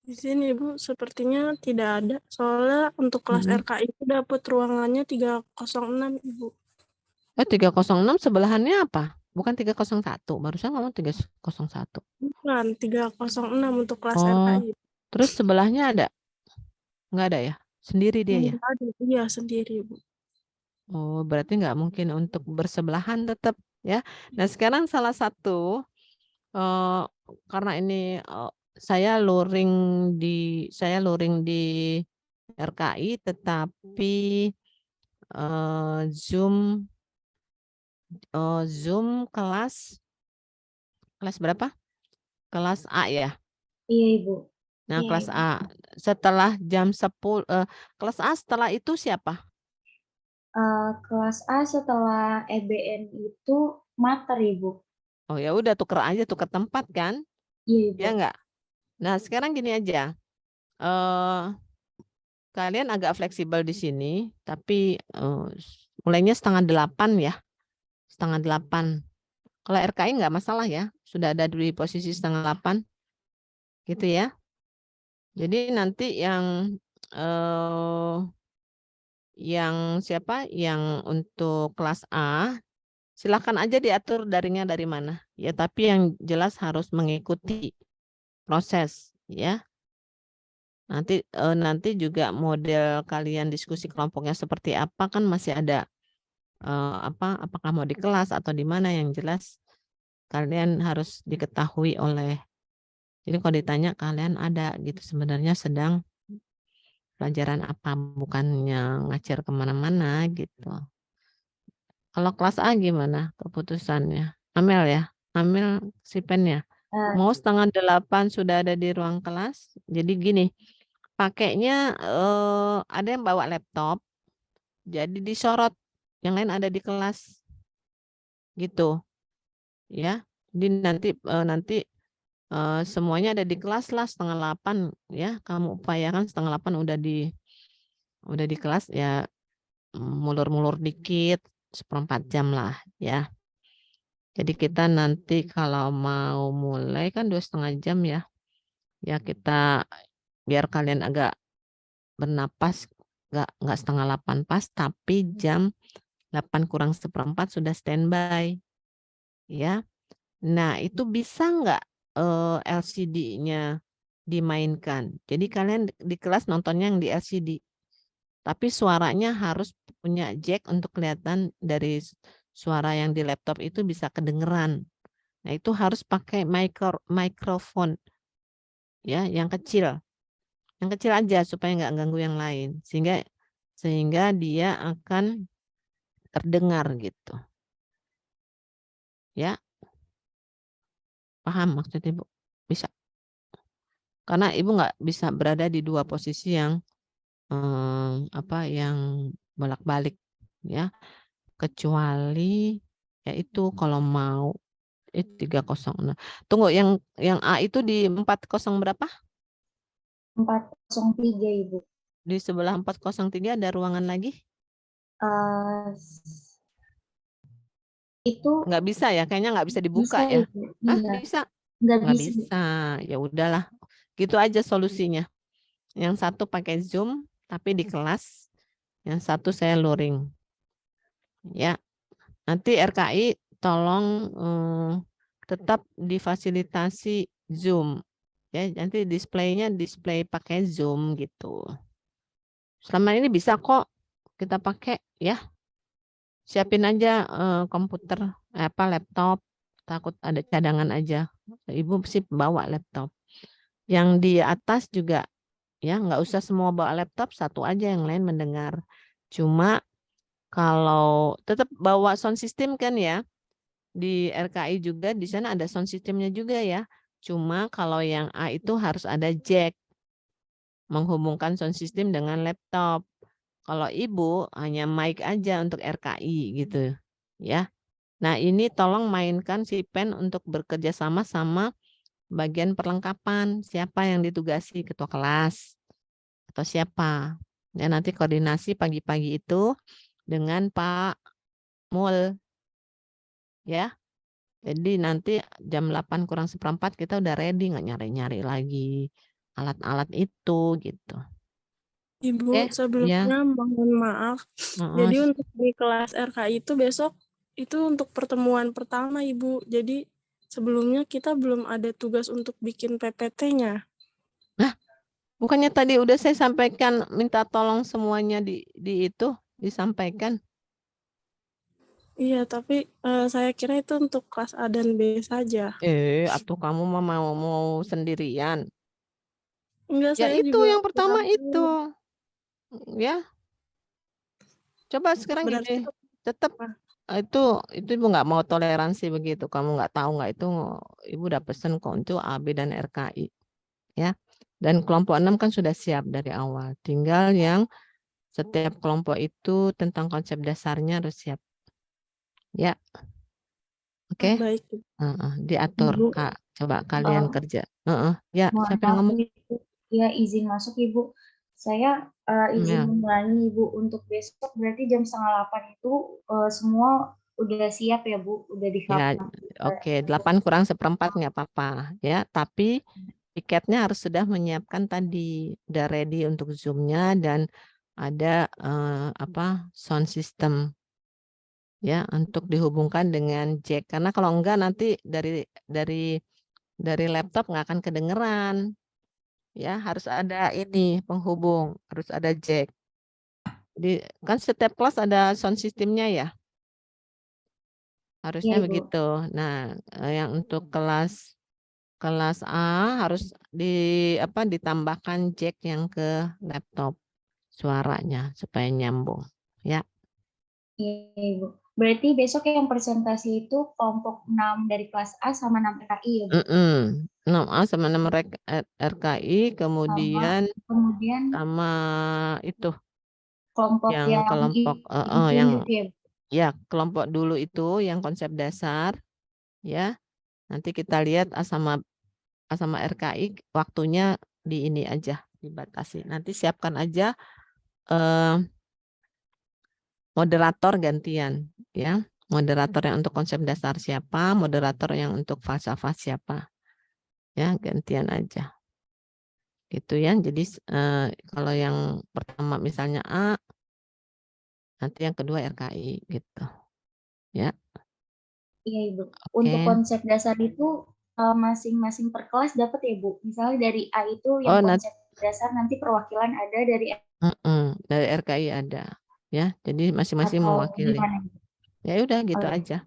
Di sini Ibu sepertinya tidak ada. Soalnya untuk kelas RKI itu dapat ruangannya 306 Ibu. 306 sebelahannya apa? Bukan 301. Barusan ngomong 301. Bukan, 306 untuk kelas RKI. Terus sebelahnya ada? Nggak ada ya? Sendiri dia ya? Ada, iya sendiri Ibu. Oh, berarti nggak mungkin untuk bersebelahan tetap ya. Nah, sekarang salah satu karena ini saya luring di RKI, tetapi Zoom kelas Kelas berapa? Kelas A ya? Iya, Ibu. Nah, Iya, kelas Ibu. A. Setelah jam 10, kelas A setelah itu siapa? Kelas A setelah EBN itu mater, Ibu. Oh ya udah tuker aja, tuker tempat kan? Iya, Ibu. Ya enggak? Nah, sekarang gini aja. Kalian agak fleksibel di sini, tapi mulainya 7:30 ya. 7:30. Kalau RKI nggak masalah ya, sudah ada di posisi 7:30 gitu ya. Jadi nanti yang siapa? Yang untuk kelas A, silakan aja diatur daringnya dari mana. Ya, tapi yang jelas harus mengikuti proses ya. Nanti juga model kalian diskusi kelompoknya seperti apa kan masih ada apakah mau di kelas atau di mana, yang jelas kalian harus diketahui oleh. Jadi kalau ditanya kalian ada gitu sebenarnya sedang pelajaran apa, bukannya ngacir kemana-mana gitu. Kalau kelas A gimana keputusannya? Amel ya? Amel si pen ya? Mau 7:30 sudah ada di ruang kelas. Jadi gini, pakainya ada yang bawa laptop, jadi disorot, yang lain ada di kelas gitu ya. Jadi nanti semuanya ada di kelas lah 7:30 ya. Kamu upayakan 7:30 udah di kelas ya, mulur-mulur dikit 1/4 jam lah ya. Jadi kita nanti kalau mau mulai kan 2,5 jam ya. Ya kita biar kalian agak bernapas, nggak 7:30 pas, tapi jam 8:45 sudah standby ya. Nah itu bisa nggak LCD-nya dimainkan? Jadi kalian di kelas nontonnya yang di LCD, tapi suaranya harus punya jack untuk kelihatan dari suara yang di laptop itu bisa kedengeran. Nah itu harus pakai mikrofon ya, yang kecil aja supaya nggak ganggu yang lain, sehingga dia akan terdengar gitu ya. Paham maksud Ibu? Bisa, karena Ibu nggak bisa berada di dua posisi yang yang bolak-balik ya, kecuali yaitu kalau mau 306. Tunggu, yang A itu di 40 berapa? 403, Ibu. Di sebelah 403 ada ruangan lagi? Itu nggak bisa ya, kayaknya nggak bisa dibuka bisa, ya. Ibu. Ah, Iya. bisa? Nggak Nggak bisa. bisa. Ya udahlah. Gitu aja solusinya. Yang satu pakai Zoom tapi di kelas, yang satu saya luring. Ya. Nanti RKI tolong tetap difasilitasi Zoom. Ya, nanti display-nya display pakai Zoom gitu. Selama ini bisa kok kita pakai ya. Siapin aja komputer, laptop, takut ada cadangan aja. Ibu sih bawa laptop. Yang di atas juga ya nggak usah semua bawa laptop, satu aja yang lain mendengar. Cuma kalau tetap bawa sound system kan ya, di RKI juga di sana ada sound systemnya juga ya. Cuma kalau yang A itu harus ada jack menghubungkan sound system dengan laptop. Kalau Ibu hanya mic aja untuk RKI gitu ya. Nah ini tolong mainkan si pen untuk bekerja sama bagian perlengkapan. Siapa yang ditugasi, ketua kelas atau siapa. Ya nanti koordinasi pagi-pagi itu dengan Pak Mul. Ya. Jadi nanti jam 8:45 kita udah ready, nggak nyari-nyari lagi alat-alat itu gitu. Ibu, Ya. sebelumnya mohon maaf. Jadi untuk di kelas RKI itu besok itu untuk pertemuan pertama, Ibu. Jadi sebelumnya kita belum ada tugas untuk bikin PPT-nya. Nah, bukannya tadi udah saya sampaikan minta tolong semuanya disampaikan. Iya, tapi saya kira itu untuk kelas A dan B saja. Atau kamu mau sendirian? Enggak, Ya saya itu juga yang pertama itu. Ya. Coba sekarang berarti gini, tetap itu Ibu nggak mau toleransi begitu. Kamu nggak tahu nggak itu Ibu udah pesen kok untuk AB dan RKI ya. Dan kelompok 6 kan sudah siap dari awal. Tinggal yang setiap kelompok itu tentang konsep dasarnya harus siap. Ya. Oke. Baik. Diatur Ibu, Kak. Coba kalian kerja. Ya, mohon siapa yang maaf ngomong? Ibu, ya izin masuk Ibu. Saya izin mengulangi Ibu, untuk besok berarti jam 7:30 itu semua udah siap ya Bu, udah di Ya, kamar. oke, 8 kurang seperempat nggak apa-apa ya. Tapi tiketnya harus sudah menyiapkan tadi, udah ready untuk Zoom-nya dan ada sound system ya untuk dihubungkan dengan jack. Karena kalau enggak nanti dari laptop nggak akan kedengeran. Ya, harus ada ini penghubung, harus ada jack. Jadi kan setiap kelas ada sound systemnya ya. Harusnya Iya, Ibu. begitu. Nah, yang untuk kelas A harus ditambahkan jack yang ke laptop suaranya supaya nyambung ya. Iya Ibu. Berarti besok yang presentasi itu kelompok 6 dari kelas A sama 6 RKI ya Bu? 6A sama 6 RKI, kemudian sama itu kelompok yang kelompok yang kelompok dulu itu yang konsep dasar ya. Nanti kita lihat A sama RKI waktunya di ini aja dibatasi. Nanti siapkan aja moderator gantian ya. Moderator yang untuk konsep dasar siapa, moderator yang untuk falsafah siapa. Ya, gantian aja. Gitu ya. Jadi kalau yang pertama misalnya A, nanti yang kedua RKI gitu. Ya. Iya Ibu. Untuk konsep dasar itu masing-masing per kelas dapat ya Bu. Misalnya dari A itu yang konsep dasar nanti perwakilan ada dari RKI ada ya. Jadi masing-masing mewakili. Ya udah gitu aja.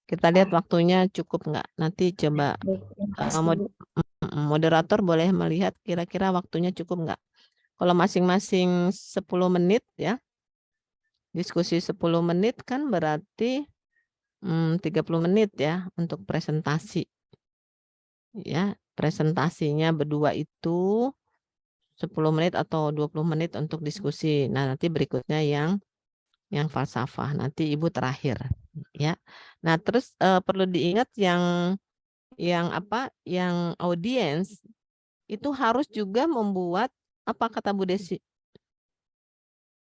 Kita lihat waktunya cukup nggak. Nanti coba moderator boleh melihat kira-kira waktunya cukup nggak. Kalau masing-masing 10 menit ya. Diskusi 10 menit kan berarti 30 menit ya untuk presentasi. Ya, presentasinya berdua itu 10 menit atau 20 menit untuk diskusi. Nah, nanti berikutnya yang falsafah. Nanti Ibu terakhir, ya. Nah, terus perlu diingat yang audiens itu harus juga membuat apa kata Bu Desi?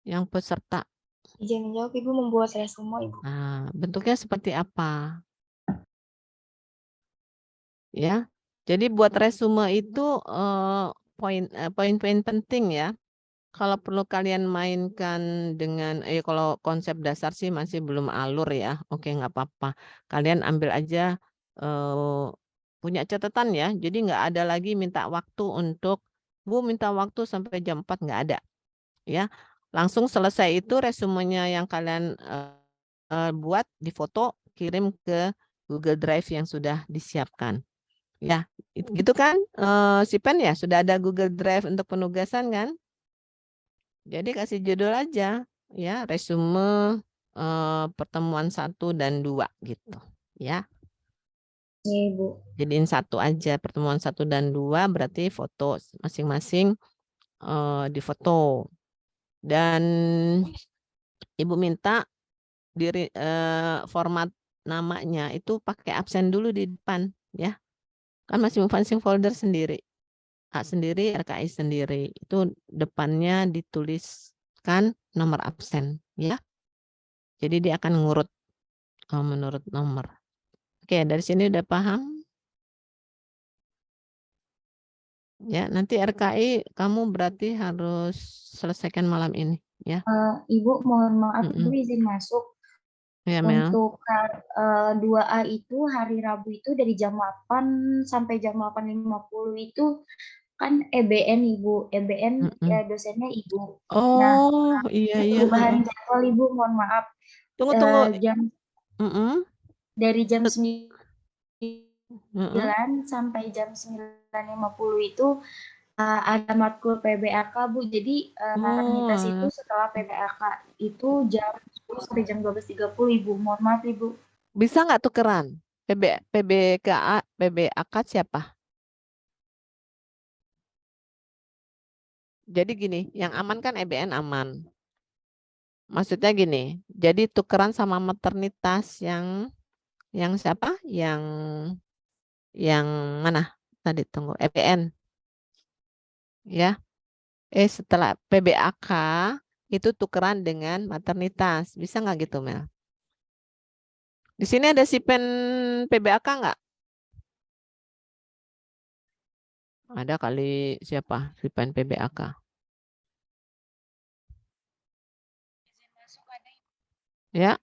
Yang peserta. Izin menjawab, Ibu membuat resume, Ibu. Nah, bentuknya seperti apa? Ya. Jadi buat resume itu poin-poin penting ya. Kalau perlu kalian mainkan dengan kalau konsep dasar sih masih belum alur ya. Oke, nggak apa-apa. Kalian ambil aja punya catatan ya. Jadi nggak ada lagi minta waktu untuk Bu minta waktu sampai jam 4 nggak ada. Ya. Langsung selesai itu resumenya yang kalian buat difoto, kirim ke Google Drive yang sudah disiapkan. Ya, gitu kan? Si Pen ya sudah ada Google Drive untuk penugasan kan? Jadi kasih judul aja ya, resume pertemuan 1 dan 2 gitu ya. Iya, Ibu. Jadiin 1 aja, pertemuan 1 dan 2 berarti foto masing-masing difoto. Dan Ibu minta format namanya itu pakai absen dulu di depan ya. Kan masing-masing folder sendiri. A sendiri, RKI sendiri. Itu depannya dituliskan nomor absen ya. Jadi dia akan ngurut menurut nomor. Oke, dari sini udah paham? Ya, nanti RKI kamu berarti harus selesaikan malam ini ya. Ibu mohon maaf, Ibu izin masuk. Ya, Mel. Untuk 2A itu hari Rabu itu dari jam 8 sampai jam 8.50 itu kan EBN Ibu. EBN ya dosennya Ibu. Oh, iya. Perubahan jadwal Ibu, mohon maaf. Tunggu. Dari jam 9 sampai jam 9.50 itu Ada matkul PBAK, Bu. Jadi maternitas itu setelah PBAK itu jam 10 sampai jam 12.30, Ibu. Mohon maaf, Ibu. Bisa nggak tukeran? PBAK siapa? Jadi gini, yang aman kan EBN aman. Maksudnya gini, jadi tukeran sama maternitas yang siapa? Yang mana? Tadi tunggu, EBN. Ya. Setelah PBAK itu tukeran dengan maternitas. Bisa nggak gitu, Mel? Di sini ada sipen PBAK nggak? Ada kali siapa sipen PBAK? Ya,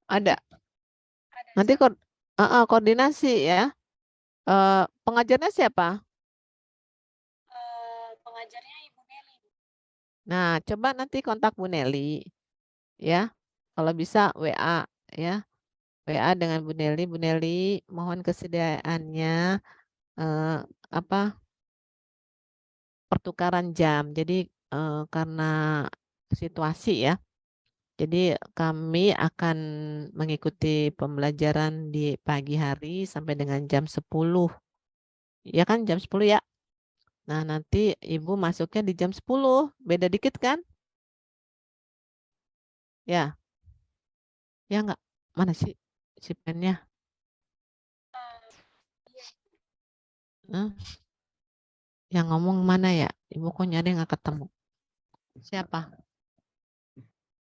ada. Nanti koordinasi ya. Pengajarnya siapa? Pengajarnya Ibu Nelly. Nah, coba nanti kontak Bu Nelly. Ya, kalau bisa WA ya. WA dengan Bu Nelly. Bu Nelly, mohon kesediaannya pertukaran jam. Jadi karena situasi ya. Jadi kami akan mengikuti pembelajaran di pagi hari sampai dengan jam 10. Ya kan jam 10 ya. Nah, nanti Ibu masuknya di jam 10. Beda dikit kan? Ya. Ya enggak? Mana sih si pennya? Yang ngomong mana ya? Ibu kok nyari nggak ketemu. Siapa?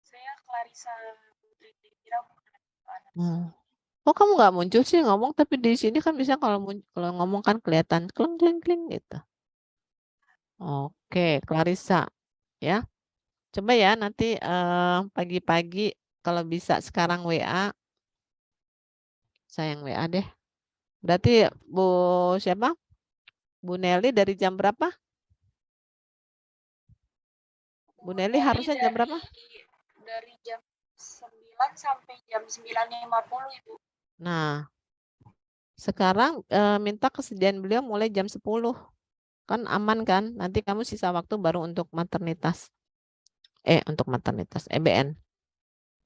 Saya Clarissa Putri Tira. Oh, kamu nggak muncul sih ngomong, tapi di sini kan bisa kalau ngomong kan kelihatan kling kling kling gitu. Oke, Clarissa ya. Coba ya nanti pagi-pagi kalau bisa sekarang WA. Sayang WA deh. Berarti Bu siapa? Bu Nelly dari jam berapa? Bu Nelly harusnya jam berapa? Dari jam 9 sampai jam 9.50, Ibu. Nah, sekarang minta kesediaan beliau mulai jam 10. Kan aman kan? Nanti kamu sisa waktu baru untuk maternitas. Untuk maternitas, EBN.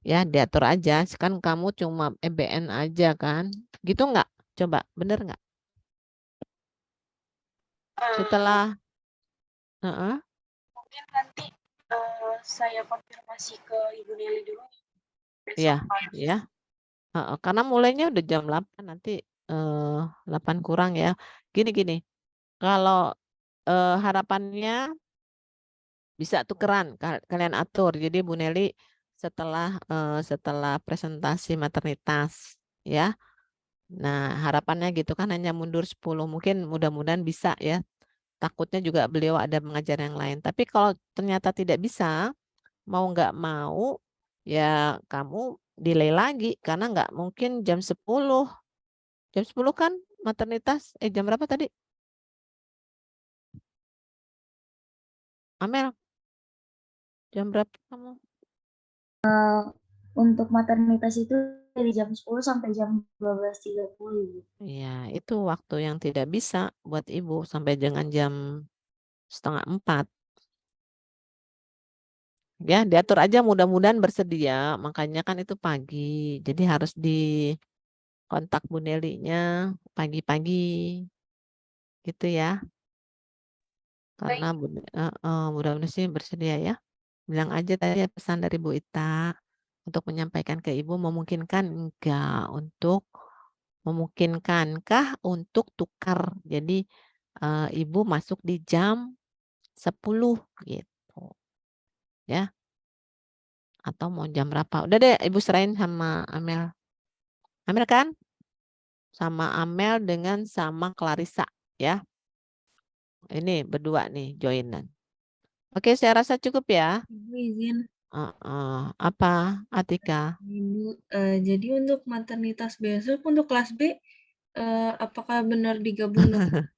Ya, diatur aja. Kan kamu cuma EBN aja kan? Gitu nggak? Coba, bener nggak? Setelah mungkin nanti saya konfirmasi ke Ibu Nelly dulu. Iya, ya. Karena mulainya udah jam 8 nanti 8 kurang ya. Gini. Kalau harapannya bisa tukeran kalian atur. Jadi Bu Nelly setelah presentasi maternitas ya. Nah, harapannya gitu kan hanya mundur 10. Mungkin mudah-mudahan bisa ya. Takutnya juga beliau ada mengajar yang lain. Tapi kalau ternyata tidak bisa, mau nggak mau ya kamu delay lagi karena nggak mungkin jam 10. Jam 10 kan maternitas. Jam berapa tadi? Amel, jam berapa kamu? Untuk maternitas itu dari jam 10 sampai jam 12.30. Iya, itu waktu yang tidak bisa buat Ibu sampai dengan jam 3:30. Ya, diatur aja mudah-mudahan bersedia. Makanya kan itu pagi. Jadi harus di kontak Bu Nelly-nya pagi-pagi. Gitu ya. Karena mudah-mudahan sih bersedia ya. Bilang aja tadi pesan dari Bu Ita untuk menyampaikan ke Ibu, memungkinkankah untuk tukar. Jadi Ibu masuk di jam 10 gitu. Ya. Atau mau jam berapa? Udah deh Ibu serahin sama Amel. Amel kan? Sama Amel dengan sama Clarissa ya. Ini berdua nih joinan. Oke, saya rasa cukup ya. Ibu izin. Apa, Atika? Ibu, jadi untuk maternitas besok untuk kelas B, apakah benar digabung dengan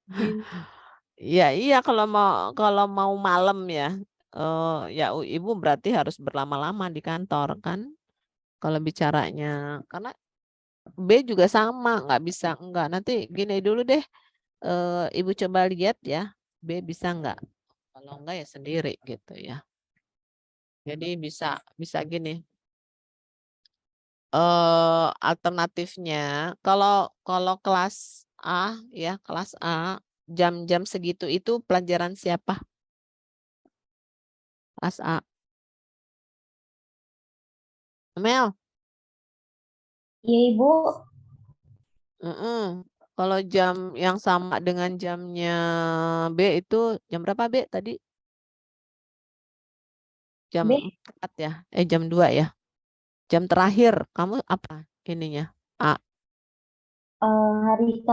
Iya kalau mau malam ya. Ya Ibu berarti harus berlama-lama di kantor kan. Kalau bicaranya karena B juga sama, nggak bisa enggak. Nanti gini dulu deh. Ibu coba lihat ya. B bisa nggak? Kalau enggak ya sendiri gitu ya. Jadi bisa gini. Alternatifnya kalau kelas A ya, kelas A jam-jam segitu itu pelajaran siapa? Kelas A. Mel. Iya, Ibu. Kalau jam yang sama dengan jamnya B itu jam berapa B tadi? Jam B. 4 ya? Jam 2 ya? Jam terakhir kamu apa ininya? A. Hari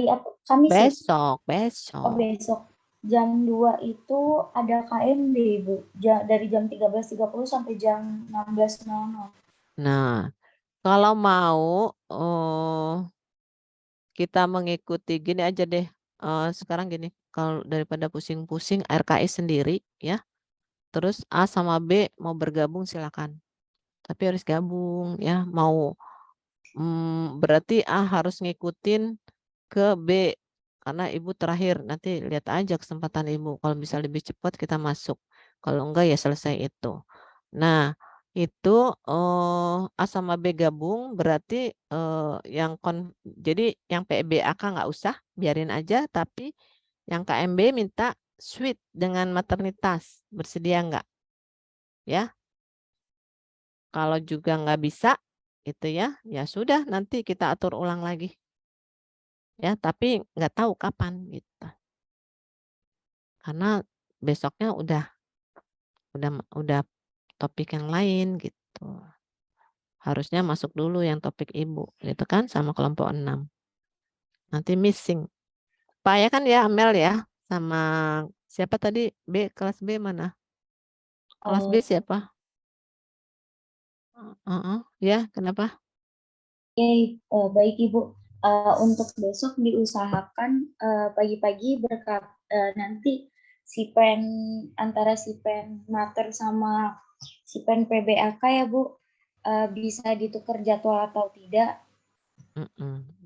apa? Kamis ya? Besok. Oh, besok. Jam 2 itu ada KMB, Ibu. Dari jam 13.30 sampai jam 16.00. Nah, kalau mau kita mengikuti gini aja deh. Sekarang gini, kalau daripada pusing-pusing RKI sendiri ya. Terus A sama B mau bergabung silakan. Tapi harus gabung ya. Mau berarti A harus ngikutin ke B karena Ibu terakhir. Nanti lihat aja kesempatan Ibu. Kalau bisa lebih cepat kita masuk. Kalau enggak ya selesai itu. Nah, itu A sama B gabung berarti jadi yang PBAK nggak usah, biarin aja, tapi yang KMB minta switch dengan maternitas. Bersedia nggak? Ya. Kalau juga nggak bisa itu ya sudah nanti kita atur ulang lagi. Ya, tapi nggak tahu kapan gitu. Karena besoknya udah topik yang lain gitu. Harusnya masuk dulu yang topik Ibu gitu kan sama kelompok 6. Nanti missing. Pak ya kan ya Amel ya sama siapa tadi B kelas B mana? Kelas B siapa? Ya, kenapa? Baik Ibu. Untuk besok diusahakan pagi-pagi nanti antara sipen mater sama sipen PBAK ya Bu, bisa ditukar jadwal atau tidak?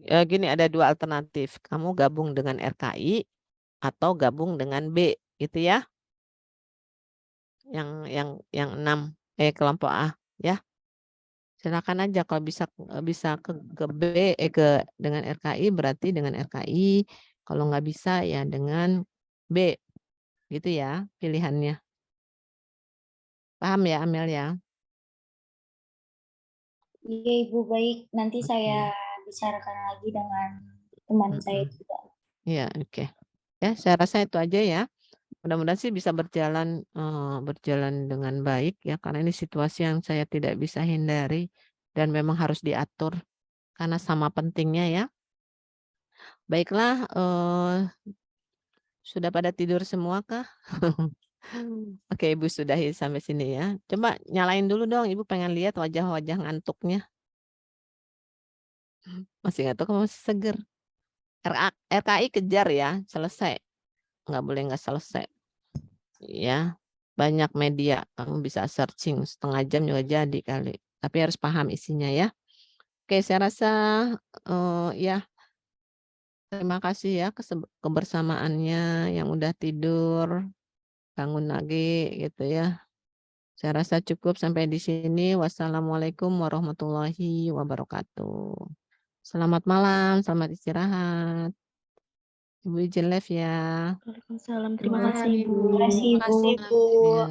Ya gini ada 2 alternatif. Kamu gabung dengan RKI atau gabung dengan B gitu ya. Yang 6 kelompok A ya. Silakan aja kalau bisa ke B dengan RKI berarti dengan RKI, kalau nggak bisa ya dengan B. Gitu ya pilihannya. Paham ya Amel ya? Iya Ibu, baik. Nanti saya bicarakan lagi dengan teman saya juga. Iya, oke. Ya, saya rasa itu aja ya. Mudah-mudahan sih bisa berjalan dengan baik ya karena ini situasi yang saya tidak bisa hindari dan memang harus diatur karena sama pentingnya ya. Baiklah, sudah pada tidur semua kah? Oke, Ibu sudahi sampai sini ya. Coba nyalain dulu dong, Ibu pengen lihat wajah-wajah ngantuknya. Masih ngantuk atau masih seger? RKI kejar ya, selesai. Nggak boleh nggak selesai. Ya, banyak media. Kamu bisa searching setengah jam juga jadi kali. Tapi harus paham isinya ya. Oke, saya rasa ya terima kasih ya kebersamaannya yang udah tidur, bangun lagi gitu ya. Saya rasa cukup sampai di sini. Wassalamualaikum warahmatullahi wabarakatuh. Selamat malam, selamat istirahat. Ibu izin live ya. Waalaikumsalam. Terima kasih, Ibu. Terima kasih Ibu. Ya.